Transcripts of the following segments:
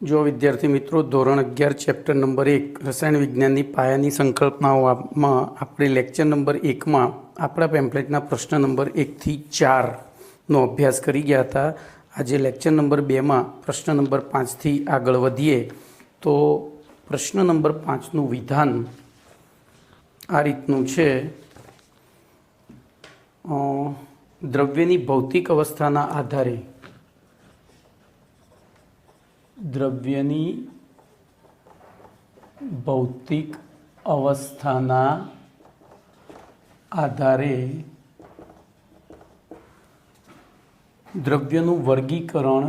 जो विद्यार्थी मित्रों धोरण 11 चैप्टर नंबर 1 रसायण विज्ञान की पायानी संकल्पनाओं में આપણે लेक्चर नंबर 1 में આપણા પેમ્પલેટના પ્રશ્ન નંબર 1 થી 4 નો અભ્યાસ કરી ગયા હતા। આજે લેક્ચર નંબર 2 માં પ્રશ્ન નંબર 5 થી આગળ વધીએ તો પ્રશ્ન નંબર 5 નું વિધાન આ રીતનું છે। દ્રવ્યની ભૌતિક અવસ્થાના આધારે દ્રવ્યની ભૌતિક અવસ્થાના આધારે દ્રવ્યનું વર્ગીકરણ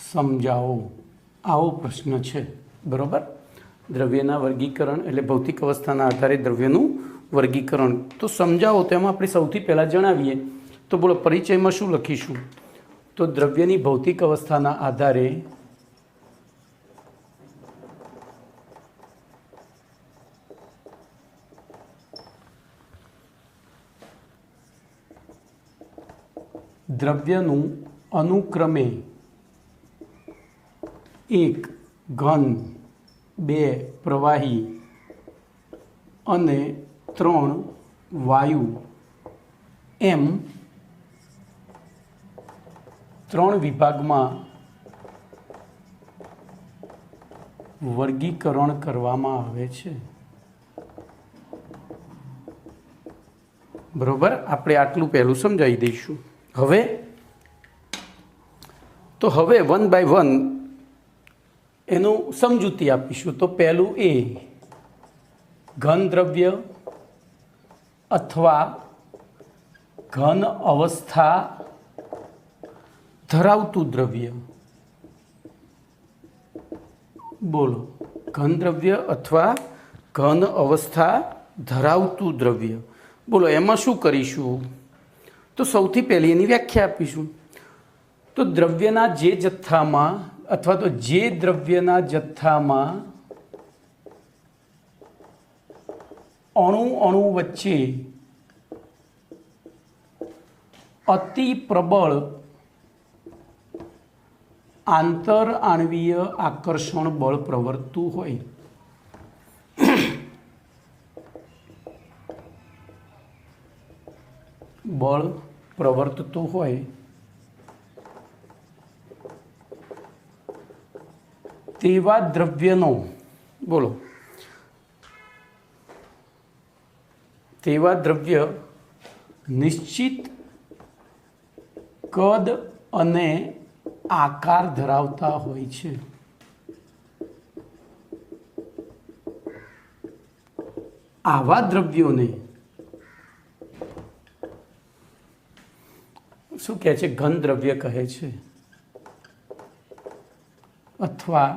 સમજાવો, આવો પ્રશ્ન છે। બરોબર, દ્રવ્યના વર્ગીકરણ એટલે ભૌતિક અવસ્થાના આધારે દ્રવ્યનું વર્ગીકરણ તો સમજાવો। તેમાં આપણે સૌથી પહેલાં જણાવીએ તો બોલો પરિચયમાં શું લખીશું? તો દ્રવ્યની ભૌતિક અવસ્થાના આધારે દ્રવ્યનું અનુક્રમે 1 ઘન, 2 પ્રવાહી અને 3 વાયુ એમ 3 વિભાગમાં વર્ગીકરણ કરવામાં આવે છે। બરોબર, આપણે આટલું પહેલું સમજાવી દઈશું। હવે વન બાય વન એનું સમજૂતી આપીશું। તો પહેલું એ ઘન દ્રવ્ય અથવા ઘન અવસ્થા ધરાવતું દ્રવ્ય। બોલો, ઘન દ્રવ્ય અથવા ઘન અવસ્થા ધરાવતું દ્રવ્ય। બોલો એમાં શું કરીશું? તો સૌથી પહેલી એની વ્યાખ્યા આપીશું। તો દ્રવ્યના જે જથ્થામાં અથવા તો જે દ્રવ્યના જથ્થામાં અણુ વચ્ચે અતિ પ્રબળ આંતર આણ્વીય આકર્ષણ બળ પ્રવર્તતું હોય, બળ પ્રવર્તતું હોય તેવા દ્રવ્યનો, બોલો તેવા દ્રવ્ય નિશ્ચિત કદ અને આકાર ધરાવતા હોય છે। આવા દ્રવ્યોને શું કહે છે? ઘન દ્રવ્ય કહે છે અથવા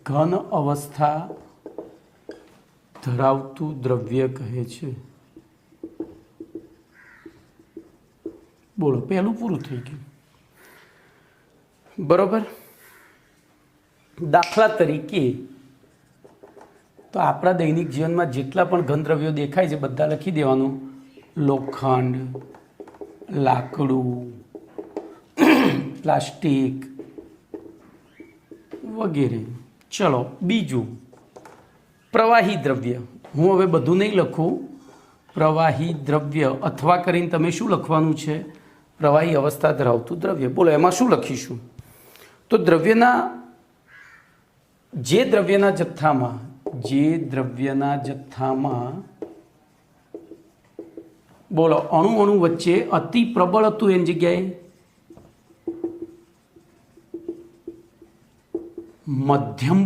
ઘન અવસ્થા ધરાવતું દ્રવ્ય કહે છે। બોલો, પહેલું પૂરું થઈ ગયું। બરોબર, દાખલા તરીકે તો આપણા દૈનિક જીવનમાં જેટલા પણ ઘન દ્રવ્યો દેખાય છે બધા લખી દેવાનું: લોખંડ, લાકડું, પ્લાસ્ટિક વગેરે। ચલો બીજું, પ્રવાહી દ્રવ્ય। હું હવે બધું નહીં લખું, પ્રવાહી દ્રવ્ય અથવા કરીને તમે શું લખવાનું છે? પ્રવાહી અવસ્થા ધરાવતું દ્રવ્ય। બોલો એમાં શું લખીશું? તો જે દ્રવ્યના જથ્થામાં બોલો અણુ વચ્ચે અતિ પ્રબળ હતું એની જગ્યાએ મધ્યમ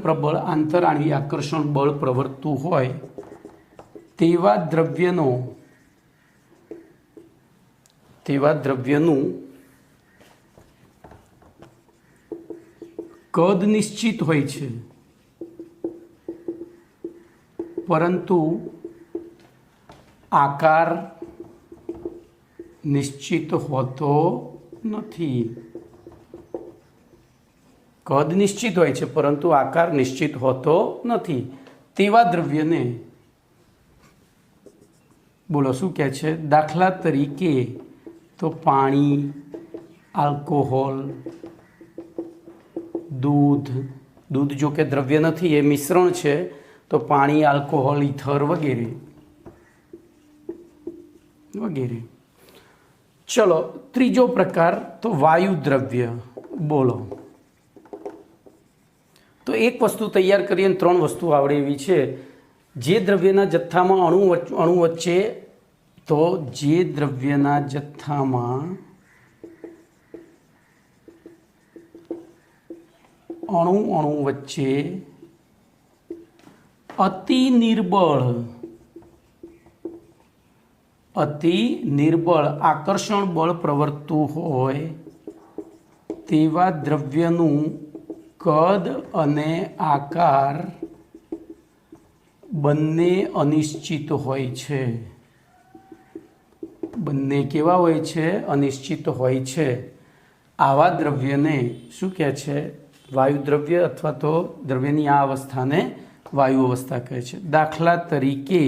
પ્રબળ આંતરાણ્વીય આકર્ષણ બળ પ્રવર્તતું હોય તેવા દ્રવ્યનું કદ નિશ્ચિત હોય છે પરંતુ આકાર નિશ્ચિત હોતો નથી। કદ નિશ્ચિત હોય છે પરંતુ આકાર નિશ્ચિત હોતો નથી। તેવા દ્રવ્યને બોલો શું કહે છે? દાખલા તરીકે તો પાણી, આલ્કોહોલ, દૂધ, દૂધ જો કે દ્રવ્ય નથી એ મિશ્રણ છે, તો પાણી, આલ્કોહોલ, ઇથર વગેરે વગેરે. ચલો ત્રીજો પ્રકાર તો વાયુ દ્રવ્ય. બોલો. તો એક વસ્તુ તૈયાર કરીએ 3 વસ્તુ આવડે એવી છે. જે દ્રવ્યના જથ્થામાં અણુ વચ્ચે, તો જે દ્રવ્યના જથ્થામાં અણુ વચ્ચે અતિ નિર્બળ આકર્ષણ બળ પ્રવર્તતું હોય તેવા દ્રવ્યનું કદ અને આકાર બંને અનિશ્ચિત હોય છે. બંને કેવા હોય છે? અનિશ્ચિત હોય છે. આવા દ્રવ્યને શું કહે છે? વાયુ દ્રવ્ય, અથવા તો દ્રવ્યની આ અવસ્થાને વાયુ અવસ્થા કહે છે. દાખલા તરીકે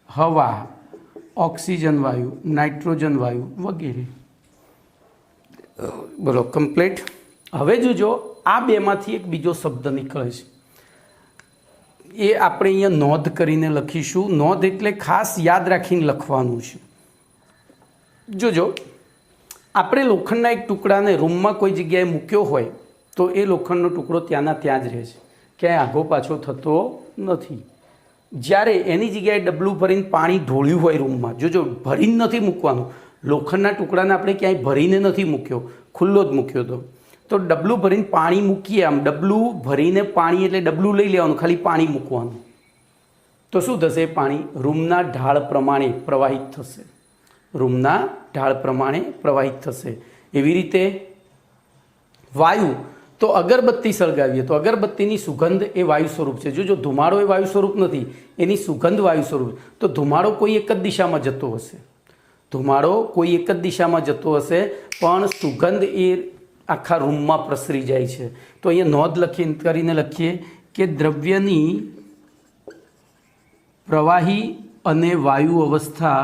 હવા, ઓક્સિજન વાયુ, નાઇટ્રોજન વાયુ વગેરે. બોલો કમ્પ્લીટ. હવે જોજો આ બેમાંથી એક બીજો શબ્દ નીકળે છે, એ આપણે અહીંયા નોંધ કરીને લખીશું. નોંધ એટલે ખાસ યાદ રાખીને લખવાનું છે. જોજો, આપણે લોખંડના એક ટુકડાને રૂમમાં કોઈ જગ્યાએ મૂક્યો હોય તો એ લોખંડનો ટુકડો ત્યાંના ત્યાં જ રહે છે, ક્યાંય આઘો પાછો થતો નથી. જ્યારે એની જગ્યાએ ડબલું ભરીને પાણી ઢોળ્યું હોય રૂમમાં, જોજો ભરીને નથી મૂકવાનું. લોખંડના ટુકડાને આપણે ક્યાંય ભરીને નથી મૂક્યો, ખુલ્લો જ મૂક્યો હતો. તો ડબલું ભરીને પાણી મૂકીએ, આમ ડબલું ભરીને પાણી એટલે ડબલું લઈ લેવાનું, ખાલી પાણી મૂકવાનું. તો શું થશે? પાણી રૂમના ઢાળ પ્રમાણે પ્રવાહિત થશે. રૂમના ઢાળ પ્રમાણે પ્રવાહિત થશે. એવી રીતે વાયુ, તો અગરબત્તી સળગાવીએ તો અગરબત્તીની સુગંધ એ વાયુ સ્વરૂપ છે. જો ધુમાડો એ વાયુ સ્વરૂપ નથી, એની સુગંધ વાયુ સ્વરૂપ. તો ધુમાડો કોઈ એક જ દિશામાં જતો હશે, ધુમાડો કોઈ એક જ દિશામાં જતો હશે, પણ સુગંધ એ આખા રૂમમાં પ્રસરી જાય છે. તો અહીંયા નોંધ કરીને લખીએ કે દ્રવ્યની પ્રવાહી અને વાયુ અવસ્થા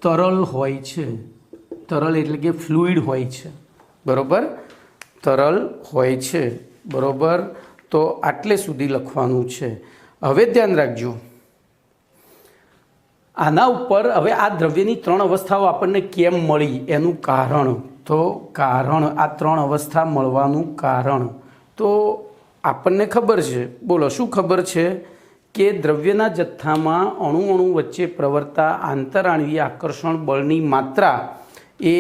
તરલ હોય છે. તરલ એટલે કે ફ્લુઇડ હોય છે, બરાબર? તરલ હોય છે, બરાબર? તો આટલે સુધી લખવાનું છે. હવે ધ્યાન રાખજો, આના ઉપર હવે આ દ્રવ્યની 3 અવસ્થાઓ આપણને કેમ મળી એનું કારણ. તો કારણ, આ 3 અવસ્થા મળવાનું કારણ તો આપણને ખબર છે. બોલો શું ખબર છે? કે દ્રવ્યના જથ્થામાં અણુ વચ્ચે પ્રવર્તતા આંતરાણવીય આકર્ષણ બળની માત્રા એ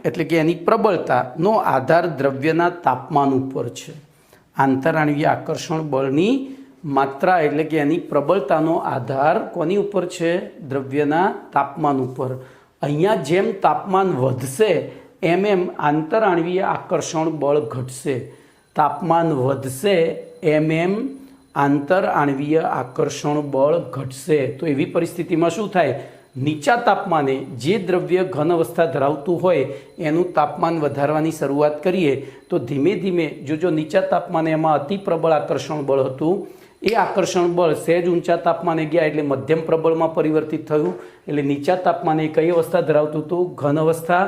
એટલે કે એની પ્રબળતાનો આધાર દ્રવ્યના તાપમાન ઉપર છે. આંતરાણવીય આકર્ષણ બળની માત્રા એટલે કે એની પ્રબળતાનો આધાર કોની ઉપર છે? દ્રવ્યના તાપમાન ઉપર. અહીંયા જેમ તાપમાન વધશે એમ આંતરાણવીય આકર્ષણ બળ ઘટશે. તાપમાન વધશે એમ આંતરાણવીય આકર્ષણ બળ ઘટશે. તો એવી પરિસ્થિતિમાં શું થાય? નીચા તાપમાને જે દ્રવ્ય ઘન અવસ્થા ધરાવતું હોય એનું તાપમાન વધારવાની શરૂઆત કરીએ તો ધીમે ધીમે જો નીચા તાપમાને એમાં અતિ પ્રબળ આકર્ષણ બળ હતું, એ આકર્ષણ બળ સહેજ ઊંચા તાપમાને ગયા એટલે મધ્યમ પ્રબળમાં પરિવર્તિત થયું. એટલે નીચા તાપમાને કઈ અવસ્થા ધરાવતું હતું? ઘન અવસ્થા.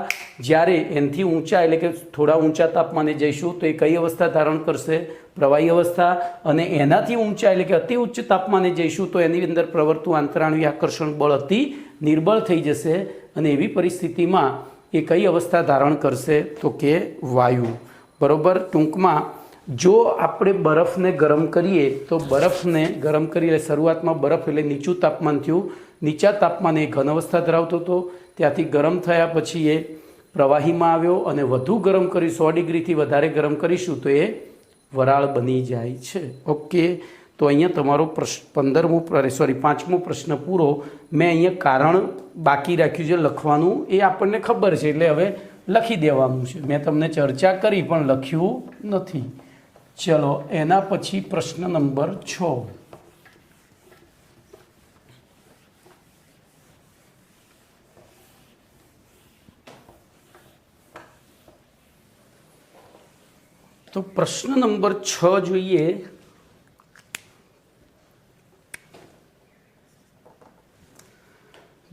જ્યારે એનાથી ઊંચા એટલે કે થોડા ઊંચા તાપમાને જઈશું તો એ કઈ અવસ્થા ધારણ કરશે? પ્રવાહી અવસ્થા. અને એનાથી ઊંચા એટલે કે અતિ ઉચ્ચ તાપમાને જઈશું તો એની અંદર પ્રવર્તતું આંતરાણવીય આકર્ષણ બળ અતિ નિર્બળ થઈ જશે. અને એવી પરિસ્થિતિમાં એ કઈ અવસ્થા ધારણ કરશે? તો કે વાયુ, બરાબર? ટૂંકમાં જો આપણે બરફને ગરમ કરીએ તો બરફને ગરમ કરી એટલે શરૂઆતમાં બરફ એટલે નીચું તાપમાન થયું, નીચા તાપમાને એ ઘન અવસ્થા ધરાવતો હતો, ત્યાંથી ગરમ થયા પછી એ પ્રવાહીમાં આવ્યો અને વધુ ગરમ કરી 100 ડિગ્રીથી વધારે ગરમ કરીશું તો એ વરાળ બની જાય છે. ઓકે, તો અહીંયા તમારો 5મો પ્રશ્ન પૂરો. મેં અહીંયા કારણ બાકી રાખ્યું છે લખવાનું, એ આપણને ખબર છે એટલે હવે લખી દેવાનું છે. મેં તમને ચર્ચા કરી પણ લખ્યું નથી. ચલો એના પછી પ્રશ્ન નંબર 6. તો પ્રશ્ન નંબર 6 જોઈએ.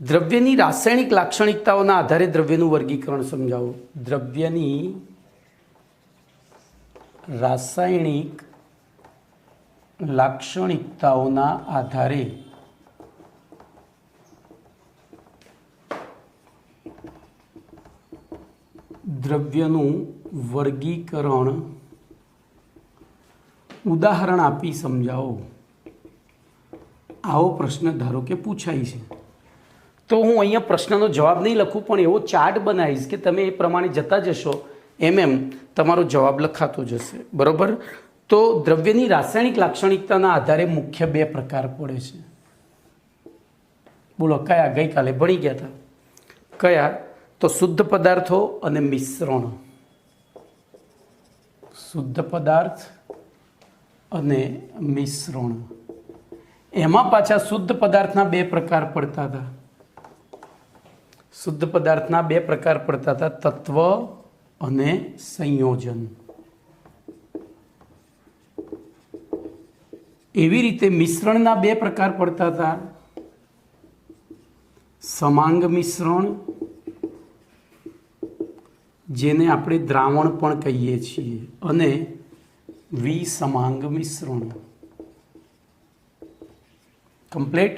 દ્રવ્યની રાસાયણિક લાક્ષણિકતાઓના આધારે દ્રવ્યનું વર્ગીકરણ સમજાવો. દ્રવ્યની રાસાયણિક લાક્ષણિકતાઓના આધારે દ્રવ્યનું વર્ગીકરણ ઉદાહરણ આપી સમજાવો. આવો પ્રશ્ન ધારો કે પૂછાય છે, તો હું અહીંયા પ્રશ્નનો જવાબ નહીં લખું, પણ એવો ચાર્ટ બનાવીશ કે તમે એ પ્રમાણે જતા જશો એમ તમારો જવાબ લખાતો જશે. બરાબર. તો દ્રવ્યની રાસાયણિક લાક્ષણિકતાના આધારે મુખ્ય બે પ્રકાર પડે છે. બોલો કયા? ગઈકાલે ભણી ગયા હતા. કયા? તો શુદ્ધ પદાર્થો અને મિશ્રણ. શુદ્ધ પદાર્થ અને મિશ્રણ. એમાં પાછા શુદ્ધ પદાર્થના બે પ્રકાર પડતા હતા. શુદ્ધ પદાર્થના બે પ્રકાર પડતા હતા, તત્વ અને સંયોજન. એવી રીતે મિશ્રણના બે પ્રકાર પડતા હતા, સમાંગ મિશ્રણ, જેને આપણે દ્રાવણ પણ કહીએ છીએ, અને વિસમાંગ મિશ્રણ. કમ્પ્લીટ.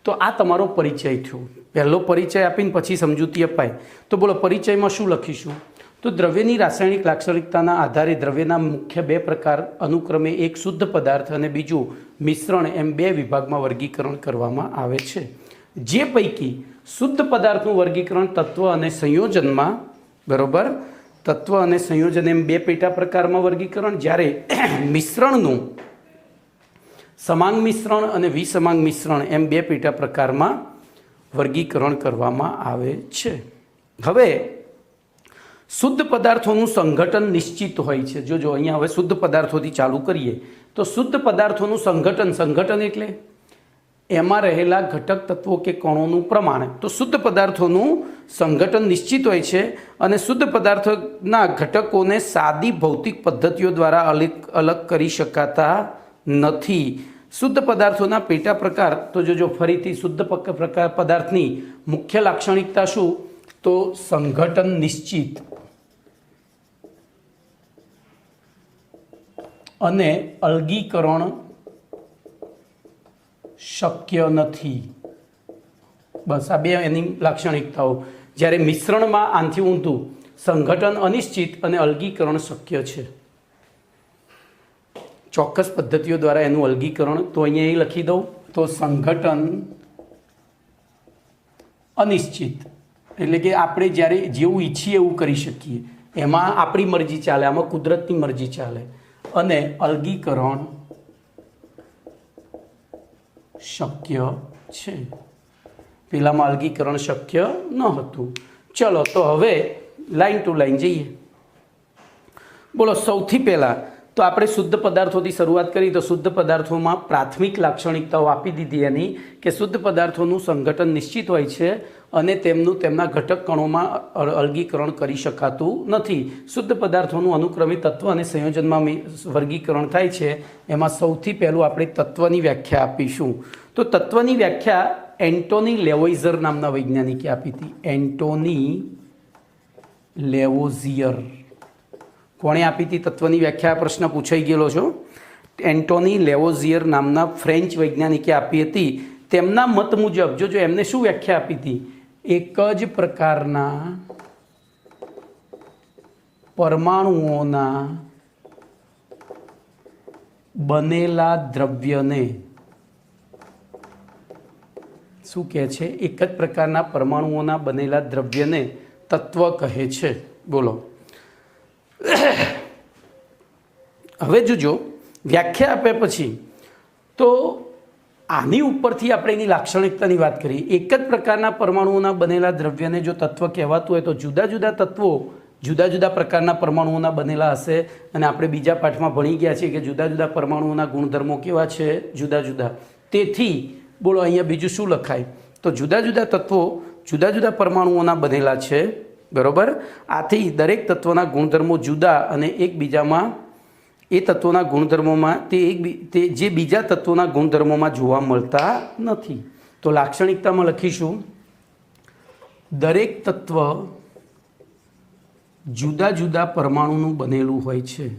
તો આ તમારો પરિચય થયો. પહેલો પરિચય આપીને પછી સમજૂતી અપાય. તો બોલો પરિચયમાં શું લખીશું? તો દ્રવ્યની રાસાયણિક લાક્ષણિકતાના આધારે દ્રવ્યના મુખ્ય બે પ્રકાર, અનુક્રમે એક શુદ્ધ પદાર્થ અને બીજું મિશ્રણ, એમ બે વિભાગમાં વર્ગીકરણ કરવામાં આવે છે. જે પૈકી શુદ્ધ પદાર્થનું વર્ગીકરણ તત્વ અને સંયોજનમાં, બરાબર, તત્વ અને સંયોજન એમ બે પેટા પ્રકારમાં વર્ગીકરણ, જ્યારે મિશ્રણનું સમાંગ મિશ્રણ અને વિસમાંગ મિશ્રણ એમ બે પેટા પ્રકારમાં વર્ગીકરણ કરવામાં આવે છે. હવે શુદ્ધ પદાર્થોનું સંઘટન નિશ્ચિત હોય છે. જોજો અહીંયા હવે શુદ્ધ પદાર્થોથી ચાલુ કરીએ તો શુદ્ધ પદાર્થોનું સંઘટન એટલે એમાં રહેલા ઘટક તત્વો કે કણોનું પ્રમાણ. તો શુદ્ધ પદાર્થોનું સંઘટન નિશ્ચિત હોય છે અને શુદ્ધ પદાર્થોના ઘટકોને સાદી ભૌતિક પદ્ધતિઓ દ્વારા અલગ કરી શકાતા નથી. શુદ્ધ પદાર્થોના પેટા પ્રકાર. તો જોજો ફરીથી શુદ્ધ પ્રકાર પદાર્થની મુખ્ય લાક્ષણિકતા શું? તો સંઘટન નિશ્ચિત અને અલગીકરણ શક્ય નથી. બસ આ બે એની લાક્ષણિકતાઓ. જ્યારે મિશ્રણમાં આનથી ઊંધું, સંઘટન અનિશ્ચિત અને અલગીકરણ શક્ય છે. ચોક્કસ પદ્ધતિઓ દ્વારા એનું અલગીકરણ. તો અહીંયા એ લખી દઉં. તો સંઘટન અનિશ્ચિત એટલે કે આપણે જ્યારે જેવું ઈચ્છીએ એવું કરી શકીએ, એમાં આપણી મરજી ચાલે, આમાં કુદરતની મરજી ચાલે. અને અલગીકરણ શક્ય છે. પેલામાં અલગીકરણ શક્ય ન હતું. ચલો તો હવે લાઈન ટુ લાઈન જઈએ. બોલો સૌથી પહેલાં તો આપણે શુદ્ધ પદાર્થોથી શરૂઆત કરી. તો શુદ્ધ પદાર્થોમાં પ્રાથમિક લાક્ષણિકતાઓ આપી દીધી એની કે શુદ્ધ પદાર્થોનું સંઘટન નિશ્ચિત હોય છે અને તેમના ઘટક કણોમાં અલગીકરણ કરી શકાતું નથી. શુદ્ધ પદાર્થોનું અનુક્રમે તત્વ અને સંયોજનમાં વર્ગીકરણ થાય છે. એમાં સૌથી પહેલું આપણે તત્વની વ્યાખ્યા આપીશું. તો તત્વની વ્યાખ્યા એન્ટોની લેવોઇઝર નામના વૈજ્ઞાનિકે આપી હતી. એન્ટોની લેવોઝિયર. કોણે આપી હતી તત્વની વ્યાખ્યા? પ્રશ્ન પૂછાઈ ગયેલો છો. એન્ટોની લેવોઝિયર નામના ફ્રેન્ચ વૈજ્ઞાનિકે આપી હતી. તેમના મત મુજબ જો એમને શું વ્યાખ્યા આપી હતી? એક જ પ્રકારના પરમાણુઓના બનેલા દ્રવ્યને શું કહે છે? એક જ પ્રકારના પરમાણુઓના બનેલા દ્રવ્યને તત્વ કહે છે. બોલો હવે જોજો વ્યાખ્યા આપ્યા પછી તો આની ઉપરથી આપણે એની લાક્ષણિકતાની વાત કરીએ. એક જ પ્રકારના પરમાણુઓના બનેલા દ્રવ્યને જો તત્વ કહેવાતું હોય તો જુદા જુદા તત્વો જુદા જુદા પ્રકારના પરમાણુઓના બનેલા હશે. અને આપણે બીજા પાઠમાં ભણી ગયા છીએ કે જુદા જુદા પરમાણુઓના ગુણધર્મો કેવા છે? જુદા જુદા. તેથી બોલો અહીંયા બીજું શું લખાય? તો જુદા જુદા તત્વો જુદા જુદા પરમાણુઓના બનેલા છે. બરાબર. આથી દરેક તત્વના ગુણધર્મો જુદા અને એકબીજામાં એ તત્વોના ગુણધર્મોમાં તે જે બીજા તત્વોના ગુણધર્મોમાં જોવા મળતા નથી. તો લાક્ષણિકતામાં લખીશું દરેક તત્વ જુદા જુદા પરમાણુનું બનેલું હોય છે.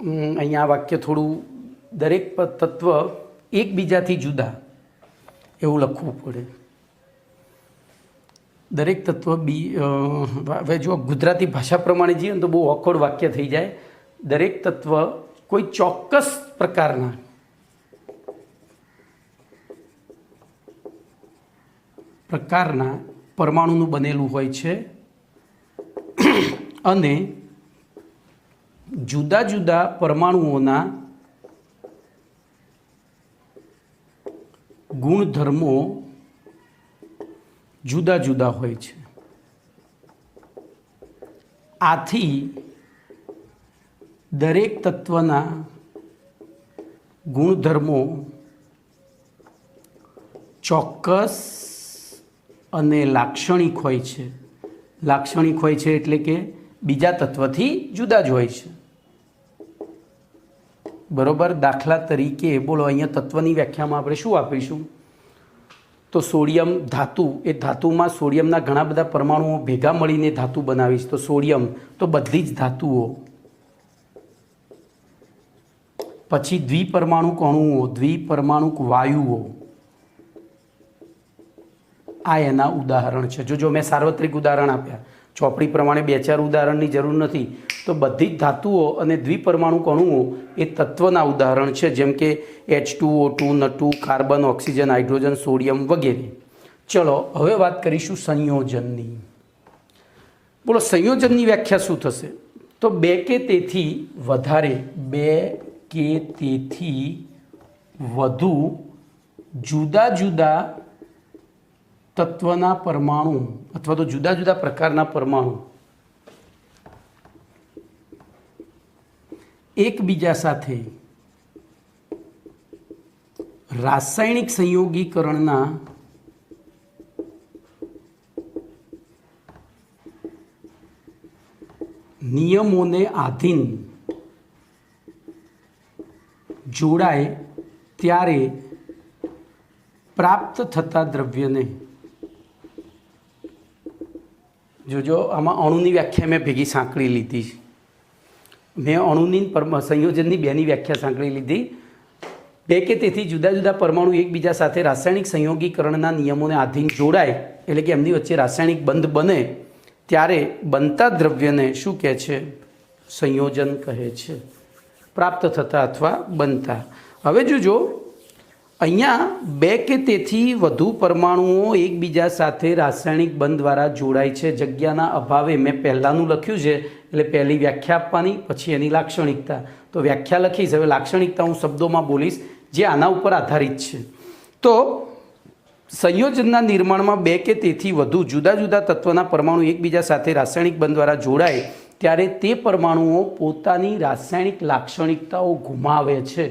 અહીંયા આ વાક્ય થોડું દરેક તત્વ એકબીજાથી જુદા એવું લખવું પડે. દરેક તત્વ હવે જો ગુજરાતી ભાષા પ્રમાણે જઈએ ને તો બહુ ઓકવર્ડ વાક્ય થઈ જાય. દરેક તત્વ કોઈ ચોક્કસ પ્રકારના પરમાણુનું બનેલું હોય છે અને જુદા જુદા પરમાણુઓના ગુણધર્મો જુદા જુદા હોય છે. આથી દરેક તત્વના ગુણધર્મો ચોક્કસ અને લાક્ષણિક હોય છે. લાક્ષણિક હોય છે એટલે કે બીજા તત્વથી જુદા જ હોય છે. બરોબર. દાખલા તરીકે બોલો, અહીંયા તત્વની વ્યાખ્યામાં આપણે શું આપીશું? તો સોડિયમ ધાતુ, એ ધાતુમાં સોડિયમના ઘણા બધા પરમાણુઓ ભેગા મળીને ધાતુ બનાવીશ. તો સોડિયમ તો બધી જ ધાતુઓ. પછી દ્વિપરમાણુક અણુઓ, દ્વિપરમાણુક વાયુઓ, આ એના ઉદાહરણ છે. જો મેં સાર્વત્રિક ઉદાહરણ આપ્યા, ચોપડી પ્રમાણે 2-4 ઉદાહરણની જરૂર નથી. તો બધી જ ધાતુઓ અને દ્વિપરમાણુક અણુઓ એ તત્વના ઉદાહરણ છે, જેમ કે H2O2, N2, carbon, oxygen, hydrogen, sodium વગેરે. ચલો હવે વાત કરીશું સંયોજનની. બોલો, સંયોજનની વ્યાખ્યા શું થશે? તો 2 કે તેથી વધારે, 2 કે તેથી વધુ જુદા જુદા તત્વના પરમાણુ અથવા તો જુદા જુદા પ્રકારના પરમાણુ એકબીજા સાથે રાસાયણિક સંયોગીકરણના નિયમોને આધીન જોડાય ત્યારે પ્રાપ્ત થતા દ્રવ્યને, જોજો આમાં અણુની વ્યાખ્યા મેં ભેગી સાંકળી લીધી. મેં અણુની સંયોજનની 2ની વ્યાખ્યા સાંકળી લીધી. 2 કે તેથી જુદા જુદા પરમાણુ એકબીજા સાથે રાસાયણિક સંયોગીકરણના નિયમોને આધીન જોડાય, એટલે કે એમની વચ્ચે રાસાયણિક બંધ બને ત્યારે બનતા દ્રવ્યને શું કહે છે? સંયોજન કહે છે. પ્રાપ્ત થતા અથવા બનતા. હવે જોજો, અહીંયા 2 કે તેથી વધુ પરમાણુઓ એકબીજા સાથે રાસાયણિક બંધ દ્વારા જોડાય છે. જગ્યાના અભાવે મેં પહેલાંનું લખ્યું છે, એટલે પહેલી વ્યાખ્યા આપવાની, પછી એની લાક્ષણિકતા. તો વ્યાખ્યા લખીશ, હવે લાક્ષણિકતા હું શબ્દોમાં બોલીશ જે આના ઉપર આધારિત છે. તો સંયોજનના નિર્માણમાં 2 કે તેથી વધુ જુદા જુદા તત્વના પરમાણુ એકબીજા સાથે રાસાયણિક બંધ દ્વારા જોડાય ત્યારે તે પરમાણુઓ પોતાની રાસાયણિક લાક્ષણિકતાઓ ગુમાવે છે.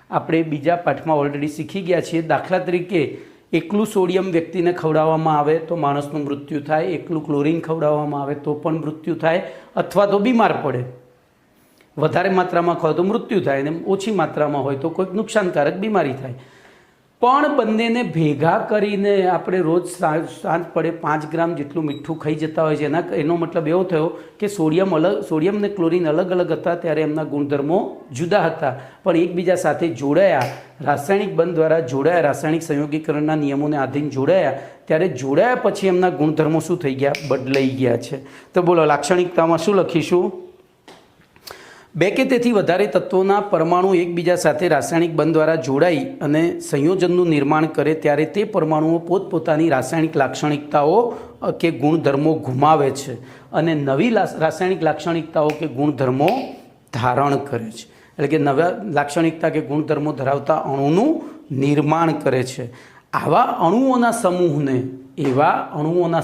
આપણે બીજા પાઠમાં ઓલરેડી શીખી ગયા છીએ. દાખલા તરીકે એકલું સોડિયમ વ્યક્તિને ખવડાવવામાં આવે તો માણસનું મૃત્યુ થાય, એકલું ક્લોરિન ખવડાવવામાં આવે તો પણ મૃત્યુ થાય, અથવા તો બીમાર પડે. વધારે માત્રામાં ખાવ તો મૃત્યુ થાય, અને ઓછી માત્રામાં હોય તો કોઈક નુકસાનકારક બીમારી થાય. પણ બંનેને ભેગા કરીને આપણે રોજ સાંજ પડે 5 ગ્રામ જેટલું મીઠું ખાઈ જતા હોય છે. એનો મતલબ એવો થયો કે સોડિયમ ને ક્લોરિન અલગ અલગ હતા, ત્યારે એમના ગુણધર્મો જુદા હતા, પણ એકબીજા સાથે જોડાયા, રાસાયણિક બંધ દ્વારા જોડાયા, રાસાયણિક સંયોગીકરણના નિયમોને આધીન જોડાયા, ત્યારે જોડાયા પછી એમના ગુણધર્મો શું થઈ ગયા? બદલાઈ ગયા છે. તો બોલો, લાક્ષણિકતામાં શું લખીશું? 2 કે તેથી વધારે તત્વોના પરમાણુ એકબીજા સાથે રાસાયણિક બંધ દ્વારા જોડાઈ અને સંયોજનનું નિર્માણ કરે ત્યારે તે પરમાણુઓ પોતપોતાની રાસાયણિક લાક્ષણિકતાઓ કે ગુણધર્મો ગુમાવે છે અને નવી રાસાયણિક લાક્ષણિકતાઓ કે ગુણધર્મો ધારણ કરે છે. એટલે કે નવા લાક્ષણિકતા કે ગુણધર્મો ધરાવતા અણુનું નિર્માણ કરે છે. એવા અણુઓના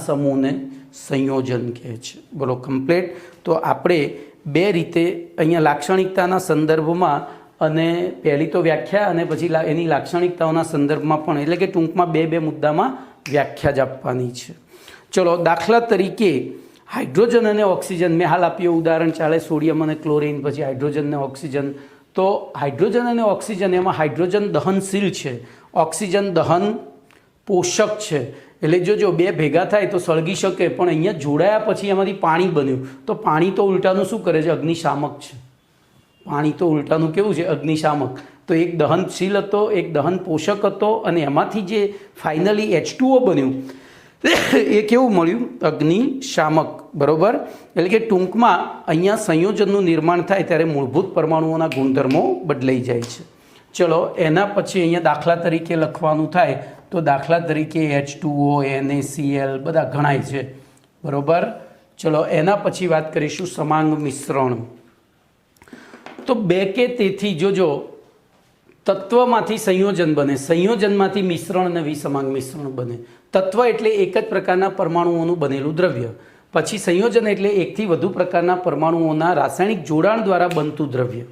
સમૂહને સંયોજન કહે છે. બોલો, કમ્પ્લીટ. તો આપણે 2 રીતે અહીંયા લાક્ષણિકતાના સંદર્ભમાં, અને પહેલી તો વ્યાખ્યા અને પછી એની લાક્ષણિકતાઓના સંદર્ભમાં પણ, એટલે કે ટૂંકમાં 2 મુદ્દામાં વ્યાખ્યા જ આપવાની છે. ચલો, દાખલા તરીકે હાઇડ્રોજન અને ઓક્સિજન, મેં હાલ આપ્યું ઉદાહરણ ચાલે, સોડિયમ અને ક્લોરિન, પછી હાઇડ્રોજન અને ઓક્સિજન. તો હાઇડ્રોજન અને ઓક્સિજન એમાં હાઇડ્રોજન દહનશીલ છે, ઓક્સિજન દહન પોષક છે. એટલે જો બે ભેગા થાય તો સળગી શકે, પણ અહીંયા જોડાયા પછી એમાંથી પાણી બન્યું, તો પાણી તો ઉલટાનું શું કરે છે? અગ્નિશામક છે. પાણી તો ઉલટાનું કેવું છે? અગ્નિશામક. તો એક દહનશીલ હતો, એક દહન પોષક હતો, અને એમાંથી જે ફાઇનલી H2O બન્યું એ કેવું મળ્યું? અગ્નિશામક. બરાબર. એટલે કે ટૂંકમાં અહીંયા સંયોજનનું નિર્માણ થાય ત્યારે મૂળભૂત પરમાણુઓના ગુણધર્મો બદલાઈ જાય છે. ચલો એના પછી અહીંયા દાખલા તરીકે લખવાનું થાય તો દાખલા તરીકે H2O, NaCl બધા ગણાય છે. બરાબર. ચલો એના પછી વાત કરીશું સમાંગ મિશ્રણ. તો બે કે તેથી જોજો તત્વમાંથી સંયોજન બને, સંયોજનમાંથી મિશ્રણ અને વિસમાંગ મિશ્રણ બને. તત્વ એટલે એક જ પ્રકારના પરમાણુઓનું બનેલું દ્રવ્ય. પછી સંયોજન એટલે એકથી વધુ પ્રકારના પરમાણુઓના રાસાયણિક જોડાણ દ્વારા બનતું દ્રવ્ય.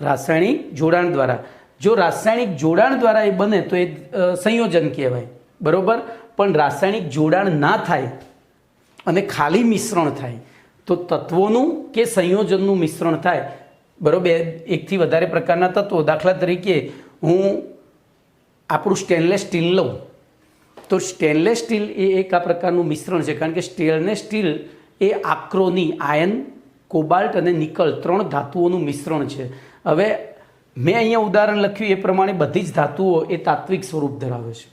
રાસાયણિક જોડાણ દ્વારા. જો રાસાયણિક જોડાણ દ્વારા એ બને તો એ સંયોજન કહેવાય. બરાબર. પણ રાસાયણિક જોડાણ ના થાય અને ખાલી મિશ્રણ થાય તો તત્વોનું કે સંયોજનનું મિશ્રણ થાય. બરાબર. એકથી વધારે પ્રકારના તત્વો, દાખલા તરીકે હું આપણું સ્ટેનલેસ સ્ટીલ લઉં તો સ્ટેનલેસ સ્ટીલ એ એક આ પ્રકારનું મિશ્રણ છે, કારણ કે સ્ટેનલેસ સ્ટીલ એ આક્રોની, આયન, કોબાલ્ટ અને નિકલ 3 ધાતુઓનું મિશ્રણ છે. હવે મેં અહીંયા ઉદાહરણ લખ્યું એ પ્રમાણે બધી જ ધાતુઓ એ તાત્વિક સ્વરૂપ ધરાવે છે.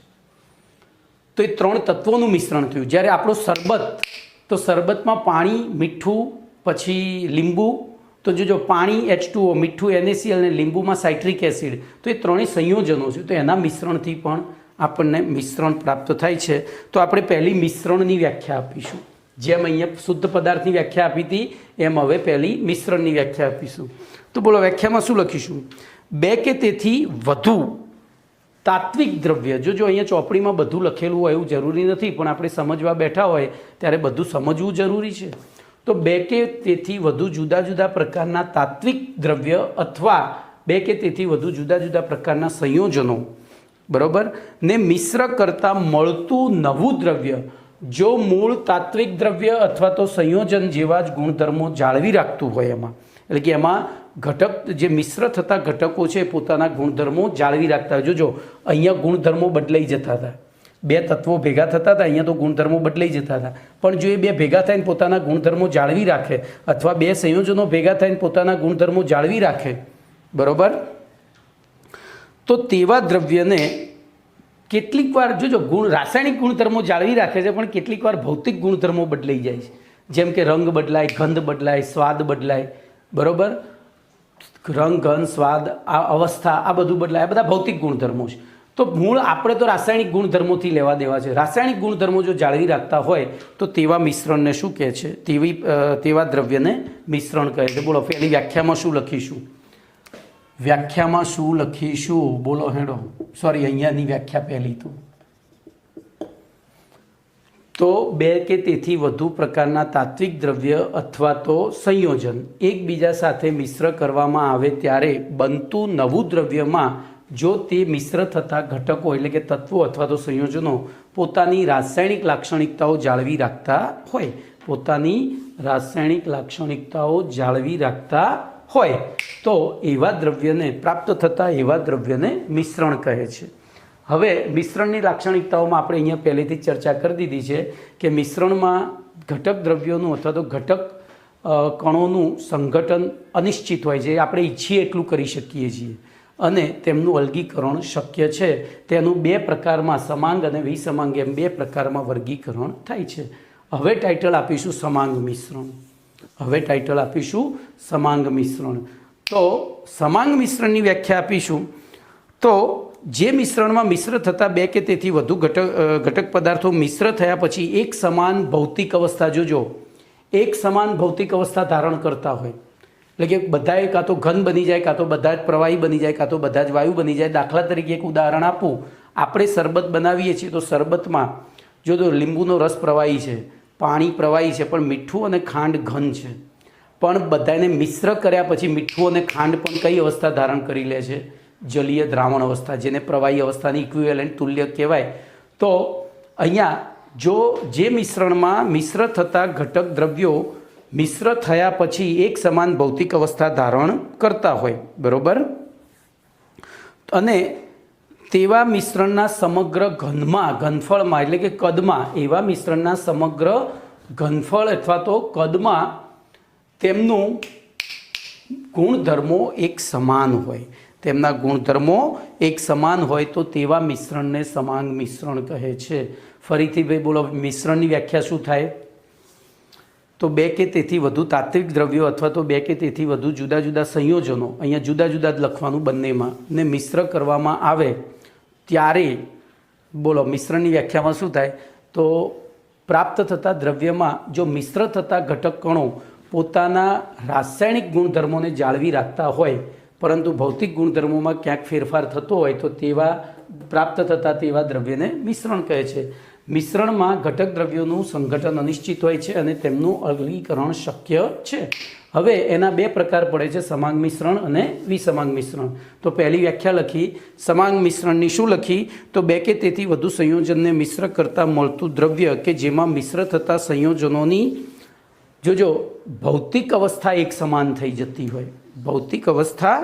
તો એ 3 તત્વોનું મિશ્રણ થયું. જ્યારે આપણો શરબત, તો શરબતમાં પાણી, મીઠું, પછી લીંબુ. તો જો પાણી H2O, મીઠું NaCl અને લીંબુમાં સાઇટ્રિક એસિડ, તો એ 3 સંયોજનો છે. તો એના મિશ્રણથી પણ આપણને મિશ્રણ પ્રાપ્ત થાય છે. તો આપણે પહેલી મિશ્રણની વ્યાખ્યા આપીશું. જેમ અહીંયા શુદ્ધ પદાર્થની વ્યાખ્યા આપી હતી એમ હવે પહેલી મિશ્રણની વ્યાખ્યા આપીશું. તો બોલો વ્યાખ્યામાં શું લખીશું? બે કે તેથી વધુ તાત્વિક દ્રવ્ય. જો અહીંયા ચોપડીમાં બધું લખેલું હોય એવું જરૂરી નથી, પણ આપણે સમજવા બેઠા હોય ત્યારે બધું સમજવું જરૂરી છે. તો બે કે તેથી વધુ જુદા જુદા પ્રકારના તાત્વિક દ્રવ્ય અથવા બે કે તેથી વધુ જુદા જુદા પ્રકારના સંયોજનો, બરાબર, ને મિશ્ર કરતાં મળતું નવું દ્રવ્ય જો મૂળ તાત્વિક દ્રવ્ય અથવા તો સંયોજન જેવા જ ગુણધર્મો જાળવી રાખતું હોય એમાં, એટલે કે એમાં ઘટક જે મિશ્ર થતા ઘટકો છે પોતાના ગુણધર્મો જાળવી રાખતા હોય. જોજો અહીંયા ગુણધર્મો બદલાઈ જતા હતા, બે તત્વો ભેગા થતા હતા, અહીંયા તો ગુણધર્મો બદલાઈ જતા હતા. પણ જો એ બે ભેગા થઈને પોતાના ગુણધર્મો જાળવી રાખે અથવા બે સંયોજનો ભેગા થઈને પોતાના ગુણધર્મો જાળવી રાખે, બરાબર, તો તેવા દ્રવ્યને કેટલીક વાર જોજો રાસાયણિક ગુણધર્મો જાળવી રાખે છે, પણ કેટલીક વાર ભૌતિક ગુણધર્મો બદલાઈ જાય છે. જેમ કે રંગ બદલાય, ગંધ બદલાય, સ્વાદ બદલાય, બરાબર, રંગ, ગંધ, સ્વાદ, આ અવસ્થા, આ બધું બદલાય, આ બધા ભૌતિક ગુણધર્મો છે. તો મૂળ આપણે તો રાસાયણિક ગુણધર્મોથી લેવા દેવા છે. રાસાયણિક ગુણધર્મો જો જાળવી રાખતા હોય તો તેવા મિશ્રણને શું કહે છે? તેવા દ્રવ્યને મિશ્રણ કહે છે. બોલો પહેલી વ્યાખ્યામાં શું લખીશું? વ્યાખ્યામાં શું લખીશું? બોલો હેડો. સોરી, અહીંયાની વ્યાખ્યા પહેલી તો બે કે તેથી વધુ પ્રકારના તાત્વિક દ્રવ્ય અથવા તો સંયોજન એકબીજા સાથે મિશ્ર કરવામાં આવે ત્યારે બનતું નવું દ્રવ્યમાં જો તે મિશ્ર થતા ઘટકો એટલે કે તત્વો અથવા તો સંયોજનો પોતાની રાસાયણિક લાક્ષણિકતાઓ જાળવી રાખતા હોય, પોતાની રાસાયણિક લાક્ષણિકતાઓ જાળવી રાખતા હોય તો એવા દ્રવ્યને પ્રાપ્ત થતા એવા દ્રવ્યને મિશ્રણ કહે છે. હવે મિશ્રણની લાક્ષણિકતાઓમાં આપણે અહીંયા પહેલેથી જ ચર્ચા કરી દીધી છે કે મિશ્રણમાં ઘટક દ્રવ્યોનું અથવા તો ઘટક કણોનું સંઘટન અનિશ્ચિત હોય છે. આપણે ઈચ્છીએ એટલું કરી શકીએ છીએ અને તેમનું અલગીકરણ શક્ય છે. તેનું બે પ્રકારમાં સમાંગ અને વિસમાંગ એમ બે પ્રકારમાં વર્ગીકરણ થાય છે. હવે ટાઇટલ આપીશું સમાંગ મિશ્રણ. હવે ટાઇટલ આપીશું સમાંગ મિશ્રણ. તો સમાંગ મિશ્રણની વ્યાખ્યા આપીશું. તો જે મિશ્રણમાં મિશ્ર થતા બે કે તેથી વધુ ઘટક પદાર્થો મિશ્ર થયા પછી એક સમાન ભૌતિક અવસ્થા, જોજો એક સમાન ભૌતિક અવસ્થા ધારણ કરતા હોય, એટલે કે બધાએ કાં તો ઘન બની જાય, કાં તો બધા જ પ્રવાહી બની જાય, કાં તો બધા જ વાયુ બની જાય. દાખલા તરીકે એક ઉદાહરણ આપું, આપણે શરબત બનાવીએ છીએ તો શરબતમાં જો તો લીંબુનો રસ પ્રવાહી છે, પાણી પ્રવાહી છે, પણ મીઠું અને ખાંડ ઘન છે. પણ બધાને મિશ્ર કર્યા પછી મીઠું અને ખાંડ પણ કઈ અવસ્થા ધારણ કરી લે છે? જલીય દ્રાવણ અવસ્થા, જેને પ્રવાહી અવસ્થાની ઇક્વિવેલન્ટ તુલ્ય કહેવાય. તો અહીંયા જો જે મિશ્રણમાં મિશ્ર થતા ઘટક દ્રવ્યો મિશ્ર થયા પછી એક સમાન ભૌતિક અવસ્થા ધારણ કરતા હોય, બરોબર, અને તેવા મિશ્રણના સમગ્ર ઘનમાં, ઘનફળમાં એટલે કે કદમાં, એવા મિશ્રણના સમગ્ર ઘનફળ અથવા તો કદમાં તેમનું ગુણધર્મો એક સમાન હોય, તેમના ગુણધર્મો એક સમાન હોય તો તેવા મિશ્રણને સમાંગ મિશ્રણ કહે છે. ફરીથી ભાઈ બોલો, મિશ્રણની વ્યાખ્યા શું થાય? તો બે કે તેથી વધુ તાત્વિક દ્રવ્યો અથવા તો બે કે તેથી વધુ જુદા જુદા સંયોજનો, અહીંયા જુદા જુદા જ લખવાનું બંનેમાં, ને મિશ્ર કરવામાં આવે ત્યારે બોલો મિશ્રણની વ્યાખ્યામાં શું થાય? તો પ્રાપ્ત થતા દ્રવ્યમાં જો મિશ્ર થતા ઘટક કણો પોતાના રાસાયણિક ગુણધર્મોને જાળવી રાખતા હોય પરંતુ ભૌતિક ગુણધર્મોમાં ક્યાંક ફેરફાર થતો હોય તો તેવા પ્રાપ્ત થતા તેવા દ્રવ્યને મિશ્રણ કહે છે. મિશ્રણમાં ઘટક દ્રવ્યોનું સંઘટન અનિશ્ચિત હોય છે અને તેમનું અલગીકરણ શક્ય છે. હવે એના બે પ્રકાર પડે છે, સમાંગ મિશ્રણ અને વિસમાંગ મિશ્રણ. તો પહેલી વ્યાખ્યા લખી, સમાંગ મિશ્રણની શું લખી? તો બે કે તેથી વધુ સંયોજનને મિશ્ર કરતાં મળતું દ્રવ્ય કે જેમાં મિશ્ર થતા સંયોજનોની જોજો ભૌતિક અવસ્થા એક સમાન થઈ જતી હોય, ભૌતિક અવસ્થા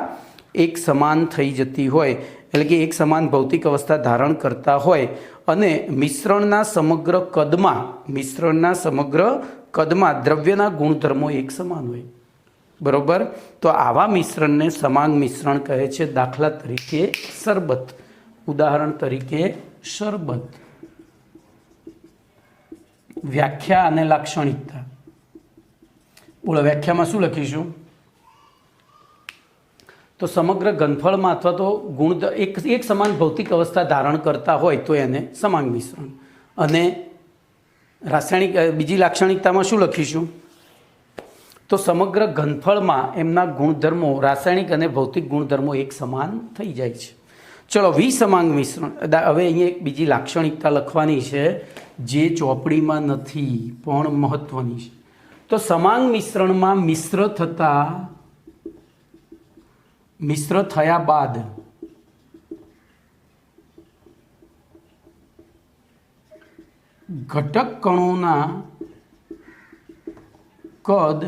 એક સમાન થઈ જતી હોય એટલે કે એક સમાન ભૌતિક અવસ્થા ધારણ કરતા હોય અને મિશ્રણના સમગ્ર કદમાં દ્રવ્યના ગુણધર્મો એક સમાન હોય, બરોબર. તો આવા મિશ્રણને સમાંગ મિશ્રણ કહે છે. દાખલા તરીકે શરબત, ઉદાહરણ તરીકે શરબત. વ્યાખ્યા અને લાક્ષણિકતા, બોલો વ્યાખ્યામાં શું લખીશું? તો સમગ્ર ઘનફળમાં અથવા તો એક સમાન ભૌતિક અવસ્થા ધારણ કરતા હોય તો એને સમાંગ મિશ્રણ. અને રાસાયણિક બીજી લાક્ષણિકતામાં શું લખીશું? તો સમગ્ર ઘનફળમાં એમના ગુણધર્મો રાસાયણિક અને ભૌતિક ગુણધર્મો એક સમાન થઈ જાય છે. ચલો વિસમાંગ મિશ્રણ. હવે અહીંયા એક બીજી લાક્ષણિકતા લખવાની છે જે ચોપડીમાં નથી પણ મહત્વની છે. તો સમાંગ મિશ્રણમાં મિશ્ર થયા બાદ ઘટક કણોના કદ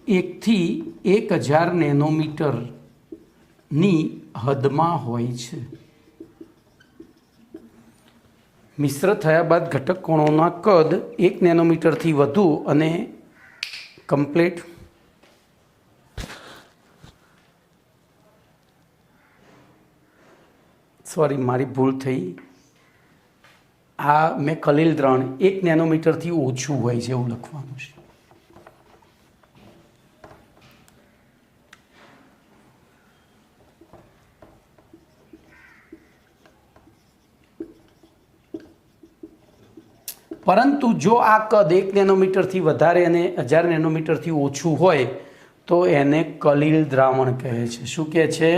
1 થી 1000 નેનોમીટરની હદમાં હોય છે. મિશ્ર થયા બાદ ઘટક કણોના કદ 1 નેનોમીટરથી વધુ અને કમ્પ્લીટ મારી ભૂલ થઈ, આ મેં ખલીલ દ્રાવણ 1 નેનોમીટરથી ઓછું હોય છે એવું લખવાનું છે. પરંતુ જો આ કદ 1 નેનોમીટરથી વધારે અને 1000 નેનોમીટરથી ઓછું હોય તો એને કલીલ દ્રાવણ કહે છે. શું કહે છે?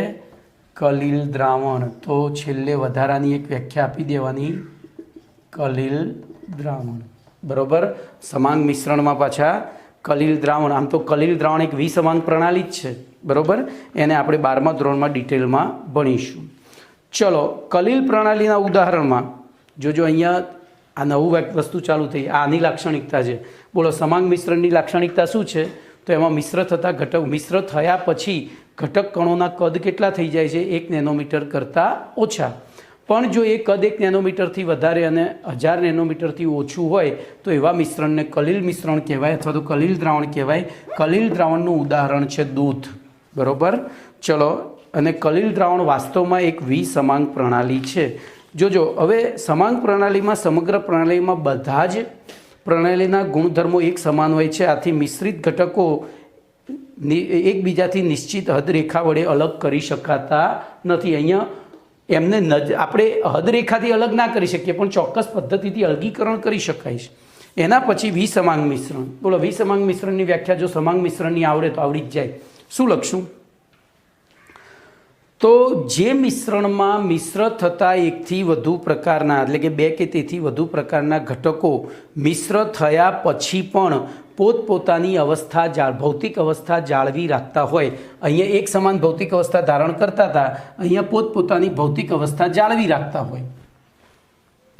કલીલ દ્રાવણ. તો છેલ્લે વધારાની એક વ્યાખ્યા આપી દેવાની, કલીલ દ્રાવણ, બરોબર. સમાંગ મિશ્રણમાં પાછા કલીલ દ્રાવણ, આમ તો કલીલ દ્રાવણ એક વિસમાંગ પ્રણાલી જ છે, બરોબર. એને આપણે 12મા ધોરણમાં ડિટેલમાં ભણીશું. ચલો કલીલ પ્રણાલીના ઉદાહરણમાં જોજો, અહીંયા આ નવું વસ્તુ ચાલુ થઈ, આની લાક્ષણિકતા છે. બોલો સમાંગ મિશ્રણની લાક્ષણિકતા શું છે? તો એમાં મિશ્ર થયા પછી ઘટક કણોના કદ કેટલા થઈ જાય છે? 1 નેનોમીટર કરતાં ઓછા. પણ જો એ કદ 1 નેનોમીટરથી વધારે અને 1000 નેનોમીટરથી ઓછું હોય તો એવા મિશ્રણને કલીલ મિશ્રણ કહેવાય અથવા તો કલીલ દ્રાવણ કહેવાય. કલીલ દ્રાવણનું ઉદાહરણ છે દૂધ, બરોબર. ચલો, અને કલીલ દ્રાવણ વાસ્તવમાં એક વિસમાંગ પ્રણાલી છે. જોજો, હવે સમાંગ પ્રણાલીમાં સમગ્ર પ્રણાલીમાં બધા જ પ્રણાલીના ગુણધર્મો એક સમાન હોય છે. આથી મિશ્રિત ઘટકો એકબીજાથી નિશ્ચિત હદરેખા વડે અલગ કરી શકાતા નથી. અહીંયા એમને આપણે હદરેખાથી અલગ ના કરી શકીએ પણ ચોક્કસ પદ્ધતિથી અલગીકરણ કરી શકાય છે. એના પછી વિસમાંગ મિશ્રણ. બોલો વિસમાંગ મિશ્રણની વ્યાખ્યા જો સમાંગ મિશ્રણની આવડે તો આવડી જ જાય. શું લખશું? તો જે મિશ્રણમાં મિશ્ર થતા એકથી વધુ પ્રકારના એટલે કે બે કે તેથી વધુ પ્રકારના ઘટકો મિશ્ર થયા પછી પણ પોતપોતાની ભૌતિક અવસ્થા જાળવી રાખતા હોય. અહીંયા એક સમાન ભૌતિક અવસ્થા ધારણ કરતા હતા, અહીંયા પોતપોતાની ભૌતિક અવસ્થા જાળવી રાખતા હોય.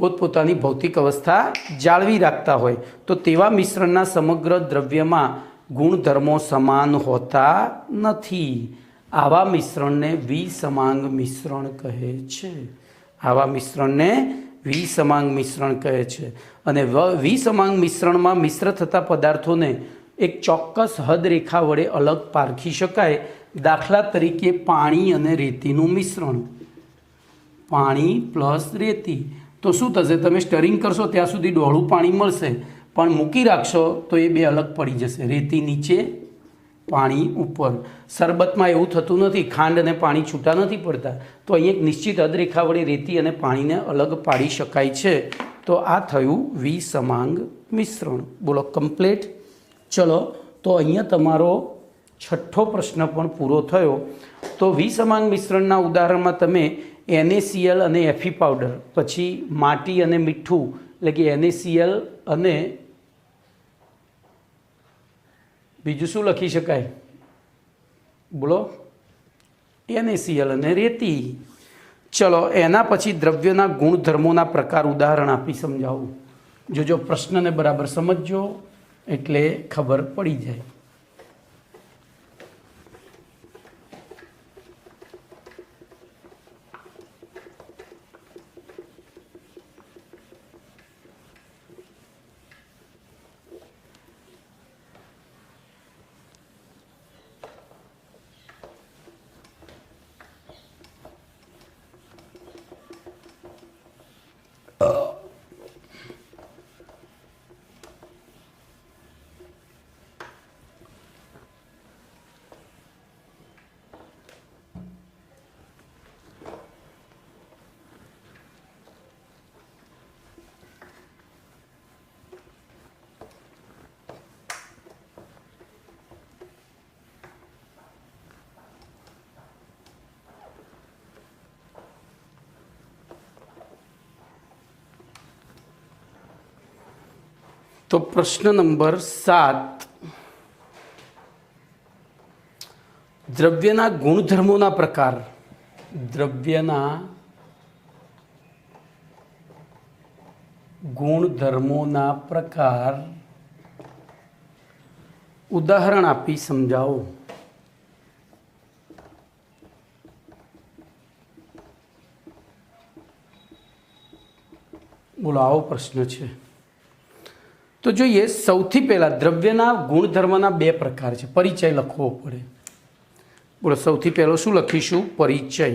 પોતપોતાની ભૌતિક અવસ્થા જાળવી રાખતા હોય તો તેવા મિશ્રણના સમગ્ર દ્રવ્યમાં ગુણધર્મો સમાન હોતા નથી. આવા મિશ્રણને વિસમાંગ મિશ્રણ કહે છે. આવા મિશ્રણને વિસમાંગ મિશ્રણ કહે છે. અને વિસમાંગ મિશ્રણમાં મિશ્ર થતા પદાર્થોને એક ચોક્કસ હદ રેખા વડે અલગ પારખી શકાય. દાખલા તરીકે પાણી અને રેતીનું મિશ્રણ, પાણી પ્લસ રેતી. તો શું થશે? તમે સ્ટરિંગ કરશો ત્યાં સુધી ડોળું પાણી મળશે, પણ મૂકી રાખશો તો એ બે અલગ પડી જશે. રેતી નીચે, પાણી ઉપર. શરબતમાં એવું થતું નથી, ખાંડ અને પાણી છૂટા નથી પડતા. તો અહીં એક નિશ્ચિત હદરેખા વડે રેતી અને પાણીને અલગ પાડી શકાય છે. તો આ થયું વિસમાંગ મિશ્રણ. બોલો કમ્પ્લીટ. ચલો, તો અહીંયા તમારો છઠ્ઠો પ્રશ્ન પણ પૂરો થયો. તો વિસમાંગ મિશ્રણના ઉદાહરણમાં તમે NaCl અને Fe પાવડર, પછી માટી અને મીઠું એટલે કે NaCl અને બીજું શું લખી શકાય? બોલો, NaCl અને રેતી. ચલો, એના પછી દ્રવ્યના ગુણધર્મોના પ્રકાર ઉદાહરણ આપી સમજાવું. જો પ્રશ્નને બરાબર સમજજો એટલે ખબર પડી જાય. તો પ્રશ્ન નંબર 7, દ્રવ્યના ગુણધર્મોના પ્રકાર. દ્રવ્યના ગુણધર્મોના પ્રકાર ઉદાહરણ આપી સમજાવો. બોલો, આવો પ્રશ્ન છે. તો જોઈએ, સૌથી પહેલાં દ્રવ્યના ગુણધર્મના 2 પ્રકાર છે. પરિચય લખવો પડે. બોલો, સૌથી પહેલો શું લખીશું? પરિચય.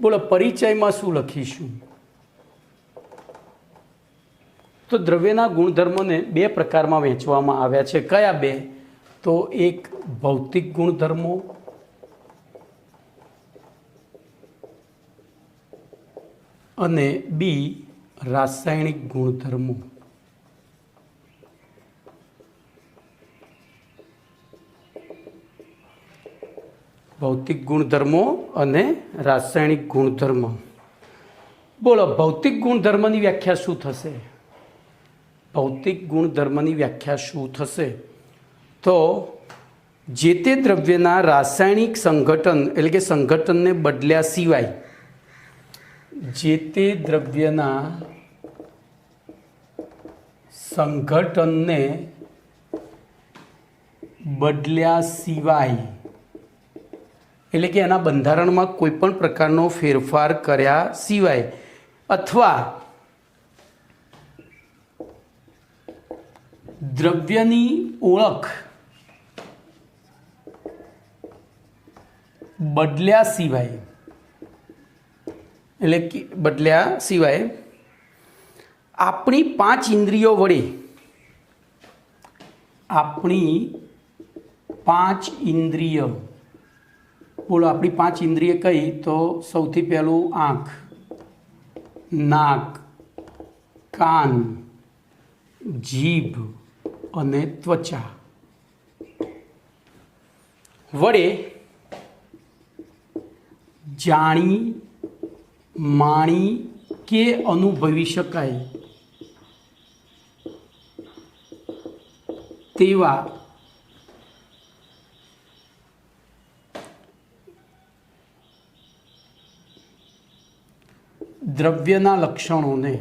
બોલો, પરિચયમાં શું લખીશું? તો દ્રવ્યના ગુણધર્મોને 2 પ્રકારમાં વહેંચવામાં આવ્યા છે. કયા 2? તો એક ભૌતિક ગુણધર્મો અને બી રાસાયણિક ગુણધર્મો. ભૌતિક ગુણધર્મો અને રાસાયણિક ગુણધર્મો. બોલો, ભૌતિક ગુણધર્મની વ્યાખ્યા શું થશે? ભૌતિક ગુણધર્મની વ્યાખ્યા શું થશે? તો જે તે દ્રવ્યના રાસાયણિક સંઘટન એટલે કે સંઘટનને બદલ્યા સિવાય, જે તે દ્રવ્યના સંઘટનને બદલ્યા સિવાય એટલે કે એના બંધારણમાં કોઈ પણ પ્રકારનો ફેરફાર કર્યા સિવાય, અથવા દ્રવ્યની ઓળખ બદલ્યા સિવાય એટલે કે બદલ્યા સિવાય આપણી 5 ઇન્દ્રિયો વડે, આપણી 5 ઇન્દ્રિય. બોલો, આપણી 5 ઇન્દ્રિય કઈ? તો સૌથી પહેલું આંખ, નાક, કાન, જીભ અને ત્વચા વડે જાણી, માણી કે અનુભવી શકાય તેવા દ્રવ્યના લક્ષણોને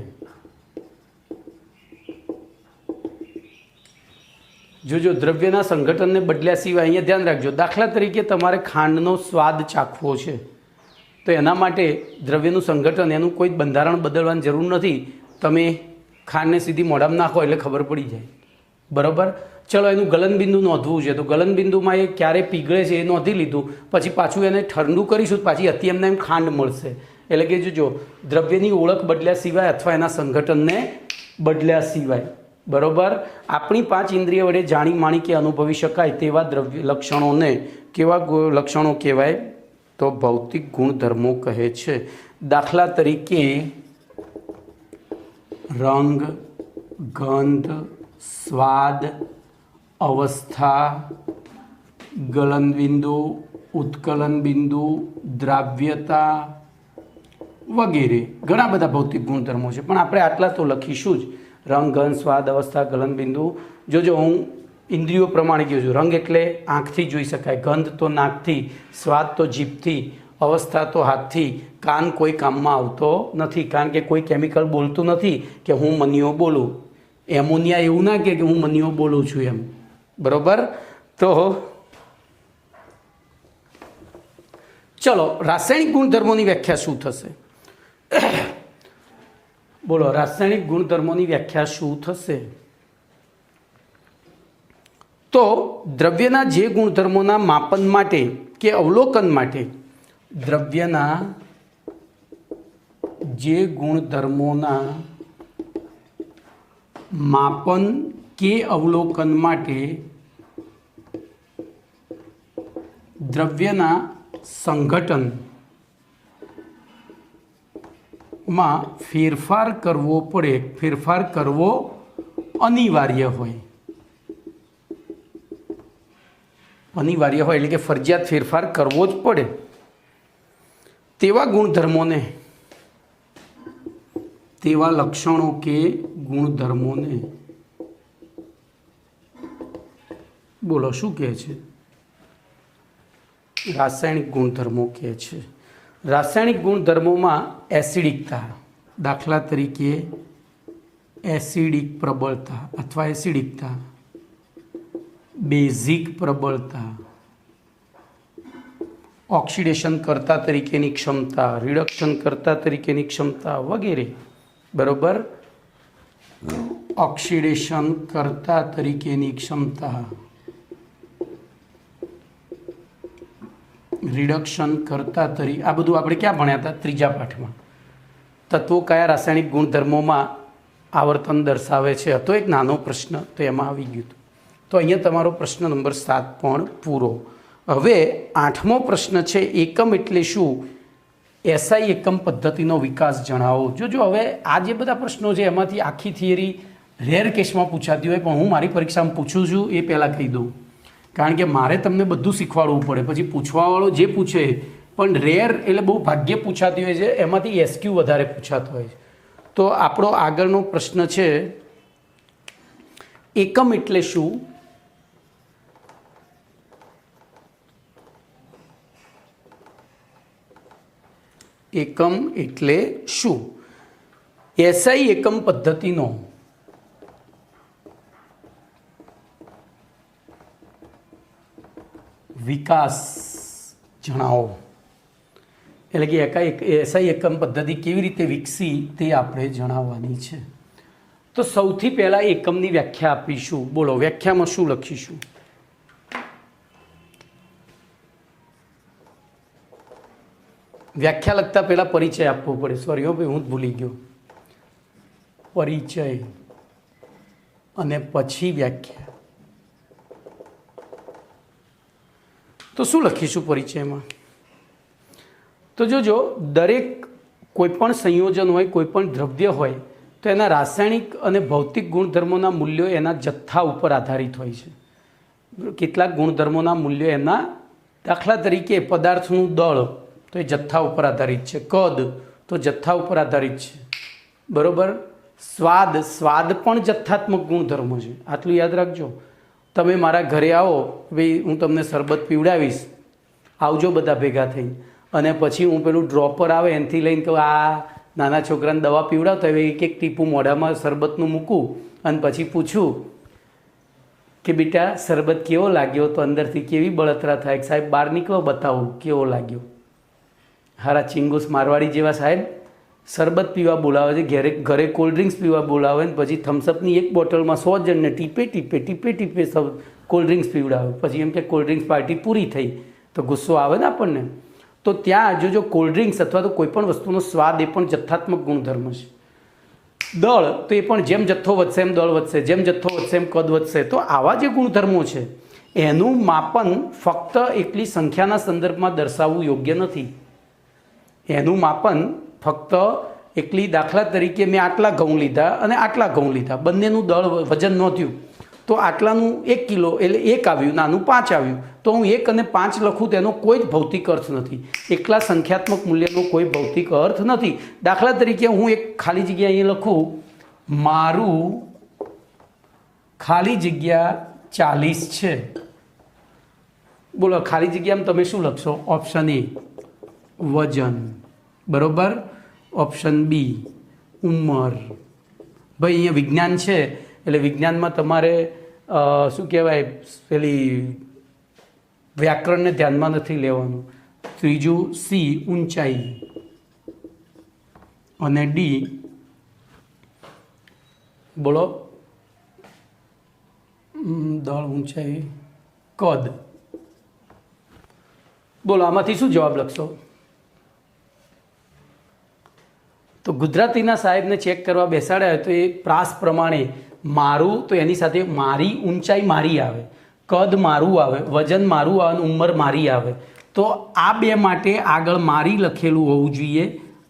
જોજો, દ્રવ્યના સંગઠનને બદલ્યા સિવાય અહીંયા ધ્યાન રાખજો. દાખલા તરીકે તમારે ખાંડનો સ્વાદ ચાખવો છે, તો એના માટે દ્રવ્યનું સંગઠન, એનું કોઈ બંધારણ બદલવાની જરૂર નથી. તમે ખાંડને સીધી મોઢામાં નાખો એટલે ખબર પડી જાય. બરાબર? ચલો, એનું ગલનબિંદુ નોંધવું છે, તો ગલનબિંદુમાં એ ક્યારે પીગળે છે એ નોંધી લીધું. પછી પાછું એને ઠંડુ કરીશું, પાછી અતિ એમને એમ ખાંડ મળશે. એટલે કે જોજો, દ્રવ્યની ઓળખ બદલ્યા સિવાય અથવા એના સંગઠનને બદલ્યા સિવાય. બરાબર? આપણી 5 ઇન્દ્રિય વડે જાણી માણી કે અનુભવી શકાય તેવા દ્રવ્ય લક્ષણોને કેવા લક્ષણો કહેવાય? તો ભૌતિક ગુણધર્મો કહે છે. દાખલા તરીકે રંગ, ગંધ, સ્વાદ, અવસ્થા, ગલનબિંદુ, ઉત્કલન બિંદુ, દ્રાવ્યતા વગેરે ઘણા બધા ભૌતિક ગુણધર્મો છે, પણ આપણે આટલા તો લખીશું જ. રંગ, ગંધ, સ્વાદ, અવસ્થા, ગલનબિંદુ. જોજો, હું ઇન્દ્રિયો પ્રમાણે કહું છું. રંગ એટલે આંખથી જોઈ શકાય, ગંધ તો નાકથી, સ્વાદ તો જીભથી, અવસ્થા તો હાથથી. કાન કોઈ કામમાં આવતો નથી, કારણ કે કોઈ કેમિકલ બોલતું નથી કે હું મનીયો બોલું. એમોનિયા એવું ના કે હું મનીયો બોલું છું એમ. બરાબર? તો ચલો, રાસાયણિક ગુણધર્મોની વ્યાખ્યા શું થશે? બોલો, રાસાયણિક ગુણધર્મોની વ્યાખ્યા શું થશે? તો દ્રવ્યના જે ગુણધર્મોના માપન માટે કે અવલોકન માટે, દ્રવ્યના જે ગુણધર્મોના માપન કે અવલોકન માટે દ્રવ્યના સંગઠનમાં ફેરફાર કરવો પડે, ફેરફાર કરવો અનિવાર્ય હોય. અનિવાર્ય હોય એટલે કે ફરજિયાત ફેરફાર કરવો જ પડે તેવા ગુણધર્મોને, તેવા લક્ષણો કે ગુણધર્મોને બોલો શું કહે છે? રાસાયણિક ગુણધર્મો કહે છે. રાસાયણિક ગુણધર્મોમાં એસિડિકતા, દાખલા તરીકે એસિડિક પ્રબળતા અથવા એસિડિકતા, બેઝિક પ્રબળતા, ઓક્સિડેશન કરતા તરીકેની ક્ષમતા, રિડક્શન કરતા તરીકેની ક્ષમતા વગેરે. બરાબર? ઓક્સિડેશન કરતા તરીકેની ક્ષમતા, રિડક્શન કરતા તરીકે, આ બધું આપણે ક્યાં ભણ્યા હતા? 3જા પાઠમાં. તત્વો કયા રાસાયણિક ગુણધર્મોમાં આવર્તન દર્શાવે છે હતો એક નાનો પ્રશ્ન, તો એમાં આવી ગયું હતું. તો અહીંયા તમારો પ્રશ્ન નંબર 7 પણ પૂરો. હવે 8મો પ્રશ્ન છે, એકમ એટલે શું? એસઆઈ એકમ પદ્ધતિનો વિકાસ જણાવો. જોજો, હવે આ જે બધા પ્રશ્નો છે એમાંથી આખી થિયરી રેર કેસમાં પૂછાતી હોય, પણ હું મારી પરીક્ષામાં પૂછું છું એ પહેલાં કહી દઉં, કારણ કે મારે તમને બધું શીખવાડવું પડે. પછી પૂછવાવાળો જે પૂછે, પણ રેર એટલે બહુ ભાગ્યે પૂછાતી હોય છે, એમાંથી એસક્યુ વધારે પૂછાતો હોય છે. તો આપણો આગળનો પ્રશ્ન છે, એકમ એટલે શું? એકમ એટલે શું? એસઆઈ એકમ પદ્ધતિનો વિકાસ જણાવો. એટલે કે એસઆઈ એકમ પદ્ધતિ કેવી રીતે વિકસી તે આપણે જણાવવાની છે. તો સૌથી પહેલાં એકમની વ્યાખ્યા આપીશું. બોલો, વ્યાખ્યામાં શું લખીશું? વ્યાખ્યા લખતા પહેલાં પરિચય આપવો પડે. સોરી હો ભાઈ, હું જ ભૂલી ગયો. પરિચય અને પછી વ્યાખ્યા. તો શું લખીશું પરિચયમાં? તો જોજો, દરેક કોઈપણ સંયોજન હોય, કોઈપણ દ્રવ્ય હોય, તો એના રાસાયણિક અને ભૌતિક ગુણધર્મોના મૂલ્યો એના જથ્થા ઉપર આધારિત હોય છે. કેટલાક ગુણધર્મોના મૂલ્યો એના, દાખલા તરીકે પદાર્થનું દળ તો એ જથ્થા ઉપર આધારિત છે, કદ તો જથ્થા ઉપર આધારિત છે. બરાબર? સ્વાદ પણ જથ્થાત્મક ગુણધર્મો છે, આટલું યાદ રાખજો. તમે મારા ઘરે આવો, ભાઈ હું તમને શરબત પીવડાવીશ, આવજો બધા ભેગા થઈ, અને પછી હું પેલું ડ્રોપર આવે એનાથી લઈને કહું આ નાના છોકરાને દવા પીવડાવતા હોય એક એક ટીપું મોઢામાં શરબતનું મૂકું અને પછી પૂછું કે બેટા શરબત કેવો લાગ્યો, તો અંદરથી કેવી બળતરા થાય, સાહેબ બહાર નીકળો બતાવો કેવો લાગ્યો. હારા ચિંગુસ મારવાડી જેવા સાહેબ શરબત પીવા બોલાવે છે, ઘરે કોલ્ડ ડ્રિંક્સ પીવા બોલાવે ને પછી થમ્સઅપની એક બોટલમાં 100 જણને ટીપે કોલ્ડ ડ્રિંક્સ પીવડાવે. પછી એમ કે કોલ્ડ ડ્રિંક્સ પાર્ટી પૂરી થઈ, તો ગુસ્સો આવે ને આપણને. તો ત્યાં જો કોલ્ડ ડ્રિંક્સ અથવા તો કોઈ પણ વસ્તુનો સ્વાદ એ પણ જથ્થાત્મક ગુણધર્મ છે. દળ તો એ પણ જેમ જથ્થો વધશે એમ દળ વધશે, જેમ જથ્થો વધશે એમ કદ વધશે. તો આવા જે ગુણધર્મો છે એનું માપન ફક્ત એકલી સંખ્યાના સંદર્ભમાં દર્શાવવું યોગ્ય નથી. એનું માપન ફક્ત એકલી દાખલા તરીકે મેં આટલા ઘઉં લીધા અને આટલા ઘઉં લીધા, બંનેનું દળ વજન ન થયું, તો આટલાનું 1 કિલો એટલે 1 આવ્યું, નાનું 5 આવ્યું, તો હું 1 અને 5 લખું તેનો કોઈ જ ભૌતિક અર્થ નથી. એકલા સંખ્યાત્મક મૂલ્યનો કોઈ ભૌતિક અર્થ નથી. દાખલા તરીકે હું એક ખાલી જગ્યા અહીં લખું, મારું ખાલી જગ્યા 40 છે. બોલો ખાલી જગ્યામાં તમે શું લખશો? ઓપ્શન એ વજન, બરાબર. ઓપ્શન બી ઉંમર. ભાઈ અહીંયા વિજ્ઞાન છે એટલે વિજ્ઞાનમાં તમારે શું કહેવાય પેલી વ્યાકરણને ધ્યાનમાં નથી લેવાનું. ત્રીજું સી ઊંચાઈ અને ડી બોલો દળ ઊંચાઈ કદ. બોલો આમાંથી શું જવાબ લખશો? તો ગુજરાતીના સાહેબને ચેક કરવા બેસાડ્યા તો એ પ્રાસ પ્રમાણે મારું તો એની સાથે મારી ઊંચાઈ મારી આવે, કદ મારું આવે, વજન મારું આવે અને ઉંમર મારી આવે. તો આ બે માટે આગળ મારી લખેલું હોવું જોઈએ,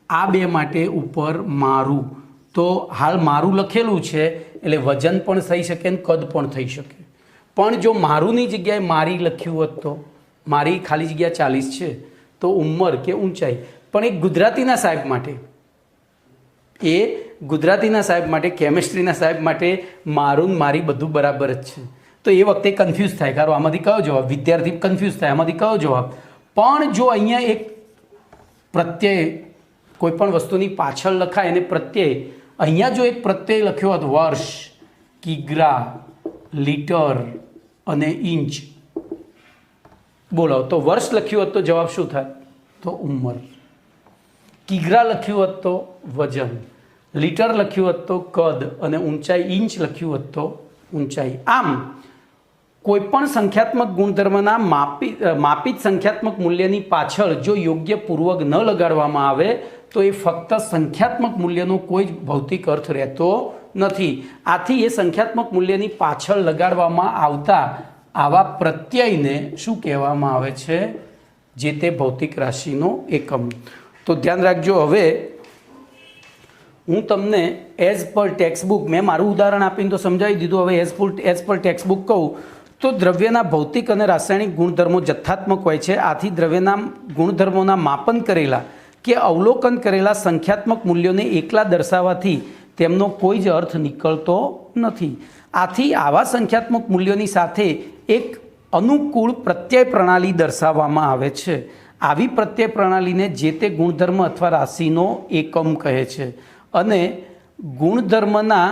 આ બે માટે ઉપર મારું. તો હાલ મારું લખેલું છે એટલે વજન પણ થઈ શકે ને કદ પણ થઈ શકે. પણ જો મારુંની જગ્યાએ મારી લખ્યું હોત તો મારી ખાલી જગ્યા 40 છે તો ઉંમર કે ઊંચાઈ. પણ એક ગુજરાતીના સાહેબ માટે ગુજરાતીના સાહેબ માટે કેમિસ્ટ્રીના સાહેબ માટે મારું મારી બધું બરાબર જ છે. તો એ વખતે કન્ફ્યુઝ થાય, કારણ આમાંથી કયો જવાબ? વિદ્યાર્થી કન્ફ્યુઝ થાય આમાંથી કયો જવાબ. પણ જો અહીંયા એક પ્રત્યય કોઈ પણ વસ્તુની પાછળ લખાય એને પ્રત્યય, અહીંયા જો એક પ્રત્યય લખ્યો હોત વર્ષ, કિગ્રા, લીટર અને ઇંચ, બોલો તો વર્ષ લખ્યું હોત તો જવાબ શું થાય? તો ઉંમર. કિગ્રા લખ્યું હોત તો વજન, લીટર લખ્યું હોત તો કદ અને ઊંચાઈ ઇંચ લખ્યું હોત તો ઊંચાઈ. આમ કોઈપણ સંખ્યાત્મક ગુણધર્મના માપિત સંખ્યાત્મક મૂલ્યની પાછળ જો યોગ્ય પૂર્વક ન લગાડવામાં આવે તો એ ફક્ત સંખ્યાત્મક મૂલ્યનો કોઈ જ ભૌતિક અર્થ રહેતો નથી. આથી એ સંખ્યાત્મક મૂલ્યની પાછળ લગાડવામાં આવતા આવા પ્રત્યયને શું કહેવામાં આવે છે? જે તે ભૌતિક રાશિનો એકમ. તો ધ્યાન રાખજો. હવે હું તમને એઝ પર ટેક્સ્ટબુક, મેં મારું ઉદાહરણ આપીને તો સમજાવી દીધું, હવે એઝ પર ટેક્સ્ટબુક કહું તો દ્રવ્યના ભૌતિક અને રાસાયણિક ગુણધર્મો જથ્થાત્મક હોય છે. આથી દ્રવ્યના ગુણધર્મોના માપન કરેલા કે અવલોકન કરેલા સંખ્યાત્મક મૂલ્યોને એકલા દર્શાવવાથી તેમનો કોઈ જ અર્થ નીકળતો નથી. આથી આવા સંખ્યાત્મક મૂલ્યોની સાથે એક અનુકૂળ પ્રત્યય પ્રણાલી દર્શાવવામાં આવે છે. આવી પ્રત્યય પ્રણાલીને જે તે ગુણધર્મ અથવા રાશિનો એકમ કહે છે અને ગુણધર્મના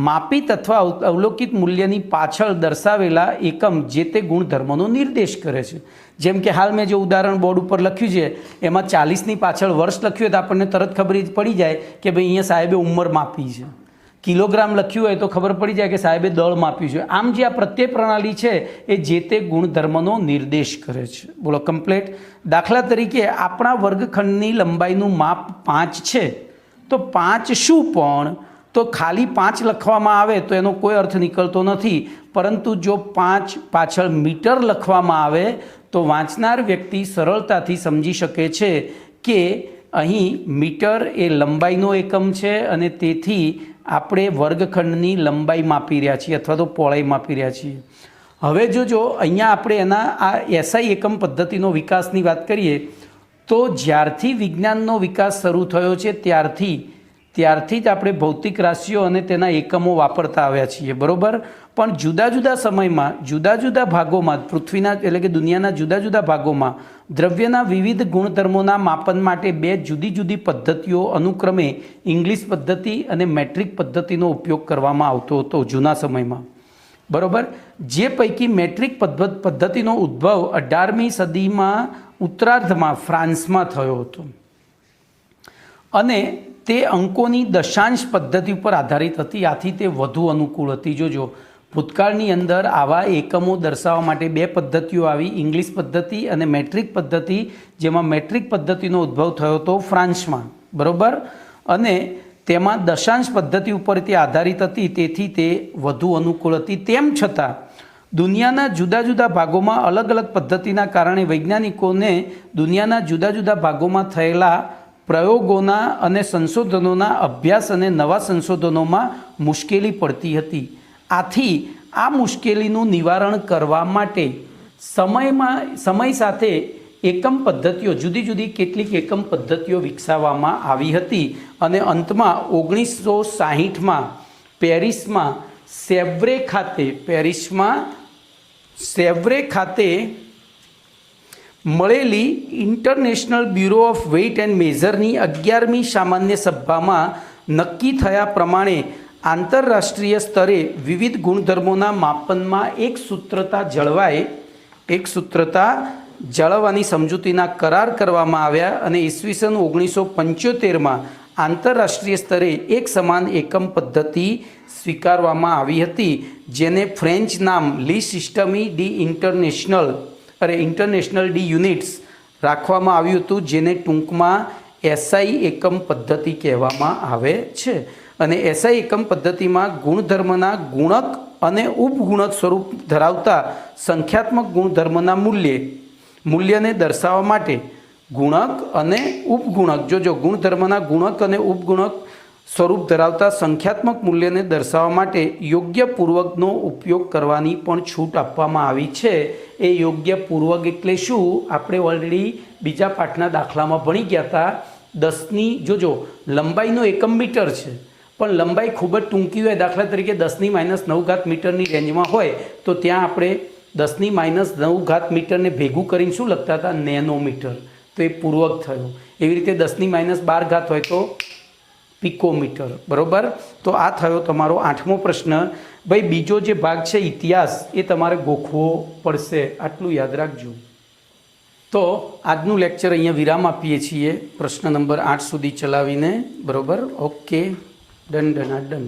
માપિત અથવા અવલોકિત મૂલ્યની પાછળ દર્શાવેલા એકમ જે તે ગુણધર્મનો નિર્દેશ કરે છે. જેમ કે હાલ મેં જે ઉદાહરણ બોર્ડ ઉપર લખ્યું છે એમાં 40ની પાછળ વર્ષ લખ્યું હોય તો આપણને તરત ખબર પડી જાય કે ભાઈ અહીંયા સાહેબે ઉંમર માપી છે. કિલોગ્રામ લખ્યું હોય તો ખબર પડી જાય કે સાહેબે દળ માપ્યું છે. આમ જે આ પ્રત્યય પ્રણાલી છે એ જે તે ગુણધર્મનો નિર્દેશ કરે છે. બોલો કમ્પ્લેટ. દાખલા તરીકે આપણા વર્ગખંડની લંબાઈનું માપ 5 છે તો 5 શું? પણ તો ખાલી 5 લખવામાં આવે તો એનો કોઈ અર્થ નીકળતો નથી. પરંતુ જો 5 પાછળ મીટર લખવામાં આવે તો વાંચનાર વ્યક્તિ સરળતાથી સમજી શકે છે કે અહીં મીટર એ લંબાઈનો એકમ છે અને તેથી આપણે વર્ગખંડની લંબાઈ માપી રહ્યા છીએ અથવા તો પહોળાઈ માપી રહ્યા છીએ. હવે જો અહીંયા આપણે એના આ એસઆઈ એકમ પદ્ધતિનો વિકાસની વાત કરીએ તો જ્યારથી વિજ્ઞાનનો વિકાસ શરૂ થયો છે ત્યારથી ત્યારથી જ આપણે ભૌતિક રાશિઓ અને તેના એકમો વાપરતા આવ્યા છીએ, બરાબર. પણ જુદા જુદા સમયમાં જુદા જુદા ભાગોમાં પૃથ્વીના એટલે કે દુનિયાના જુદા જુદા ભાગોમાં દ્રવ્યના વિવિધ ગુણધર્મોના માપન માટે બે જુદી જુદી પદ્ધતિઓ અનુક્રમે ઇંગ્લિશ પદ્ધતિ અને મેટ્રિક પદ્ધતિનો ઉપયોગ કરવામાં આવતો હતો જૂના સમયમાં, બરાબર. જે પૈકી મેટ્રિક પદ્ધતિનો ઉદ્ભવ 18મી સદીમાં ઉત્તરાર્ધમાં ફ્રાન્સમાં થયો હતો અને તે અંકોની દશાંશ પદ્ધતિ ઉપર આધારિત હતી. આથી તે વધુ અનુકૂળ હતી. જોજો, ભૂતકાળની અંદર આવા એકમો દર્શાવવા માટે બે પદ્ધતિઓ આવી, ઇંગ્લિશ પદ્ધતિ અને મેટ્રિક પદ્ધતિ, જેમાં મેટ્રિક પદ્ધતિનો ઉદ્ભવ થયો હતો ફ્રાન્સમાં, બરાબર. અને તેમાં દશાંશ પદ્ધતિ ઉપર તે આધારિત હતી, તેથી તે વધુ અનુકૂળ હતી. તેમ છતાં દુનિયાના જુદા જુદા ભાગોમાં અલગ અલગ પદ્ધતિના કારણે વૈજ્ઞાનિકોને દુનિયાના જુદા જુદા ભાગોમાં થયેલા પ્રયોગોના અને સંશોધનોના અભ્યાસ અને નવા સંશોધનોમાં મુશ્કેલી પડતી હતી. આથી આ મુશ્કેલીનું નિવારણ કરવા માટે સમય સાથે એકમ પદ્ધતિઓ જુદી જુદી કેટલીક એકમ પદ્ધતિઓ વિકસાવવામાં આવી હતી અને અંતમાં 1960માં સેવ્રે ખાતે મળેલી international bureau of weight and મેઝરની 11મી સામાન્ય સભામાં નક્કી થયા પ્રમાણે આંતરરાષ્ટ્રીય સ્તરે વિવિધ ગુણધર્મોના માપનમાં એક સૂત્રતા જાળવવાની સમજૂતીના કરાર કરવામાં આવ્યા અને ઈસવીસન 1975માં આંતરરાષ્ટ્રીય સ્તરે એક સમાન એકમ પદ્ધતિ સ્વીકારવામાં આવી હતી, જેને ફ્રેન્ચ નામ લી સિસ્ટમી ડી ઇન્ટરનેશનલ ડી યુનિટ્સ રાખવામાં આવ્યું હતું, જેને ટૂંકમાં એસઆઈ એકમ પદ્ધતિ કહેવામાં આવે છે. અને એસઆઈ એકમ પદ્ધતિમાં ગુણધર્મના ગુણક અને ઉપગુણક સ્વરૂપ ધરાવતા સંખ્યાત્મક ગુણધર્મના મૂલ્યને દર્શાવવા માટે ગુણક અને ઉપગુણક, જોજો, ગુણધર્મના ગુણક અને ઉપગુણક સ્વરૂપ ધરાવતા સંખ્યાત્મક મૂલ્યને દર્શાવવા માટે યોગ્ય પૂર્વકનો ઉપયોગ કરવાની પણ છૂટ આપવામાં આવી છે. એ યોગ્ય પૂર્વક એટલે શું? આપણે ઓલરેડી બીજા પાઠના દાખલામાં ભણી ગયા હતા. 10ની, જોજો, લંબાઈનો એકમ મીટર છે, પણ લંબાઈ ખૂબ જ ટૂંકી હોય, દાખલા તરીકે 10⁻9 મીટરની રેન્જમાં હોય, તો ત્યાં આપણે 10⁻9 મીટરને ભેગું કરીને શું લખતા હતા? નેનોમીટર. તો એ પૂર્વક થયું. એવી રીતે 10⁻12 હોય તો પિકોમીટર, બરાબર. તો આ થયો તમારો 8મો પ્રશ્ન. ભાઈ, બીજો જે ભાગ છે ઇતિહાસ, એ તમારે ગોખવો પડશે, આટલું યાદ રાખજો. તો આજનું લેક્ચર અહીંયા વિરામ આપીએ છીએ, પ્રશ્ન નંબર 8 સુધી ચલાવીને, બરાબર. Okay, done.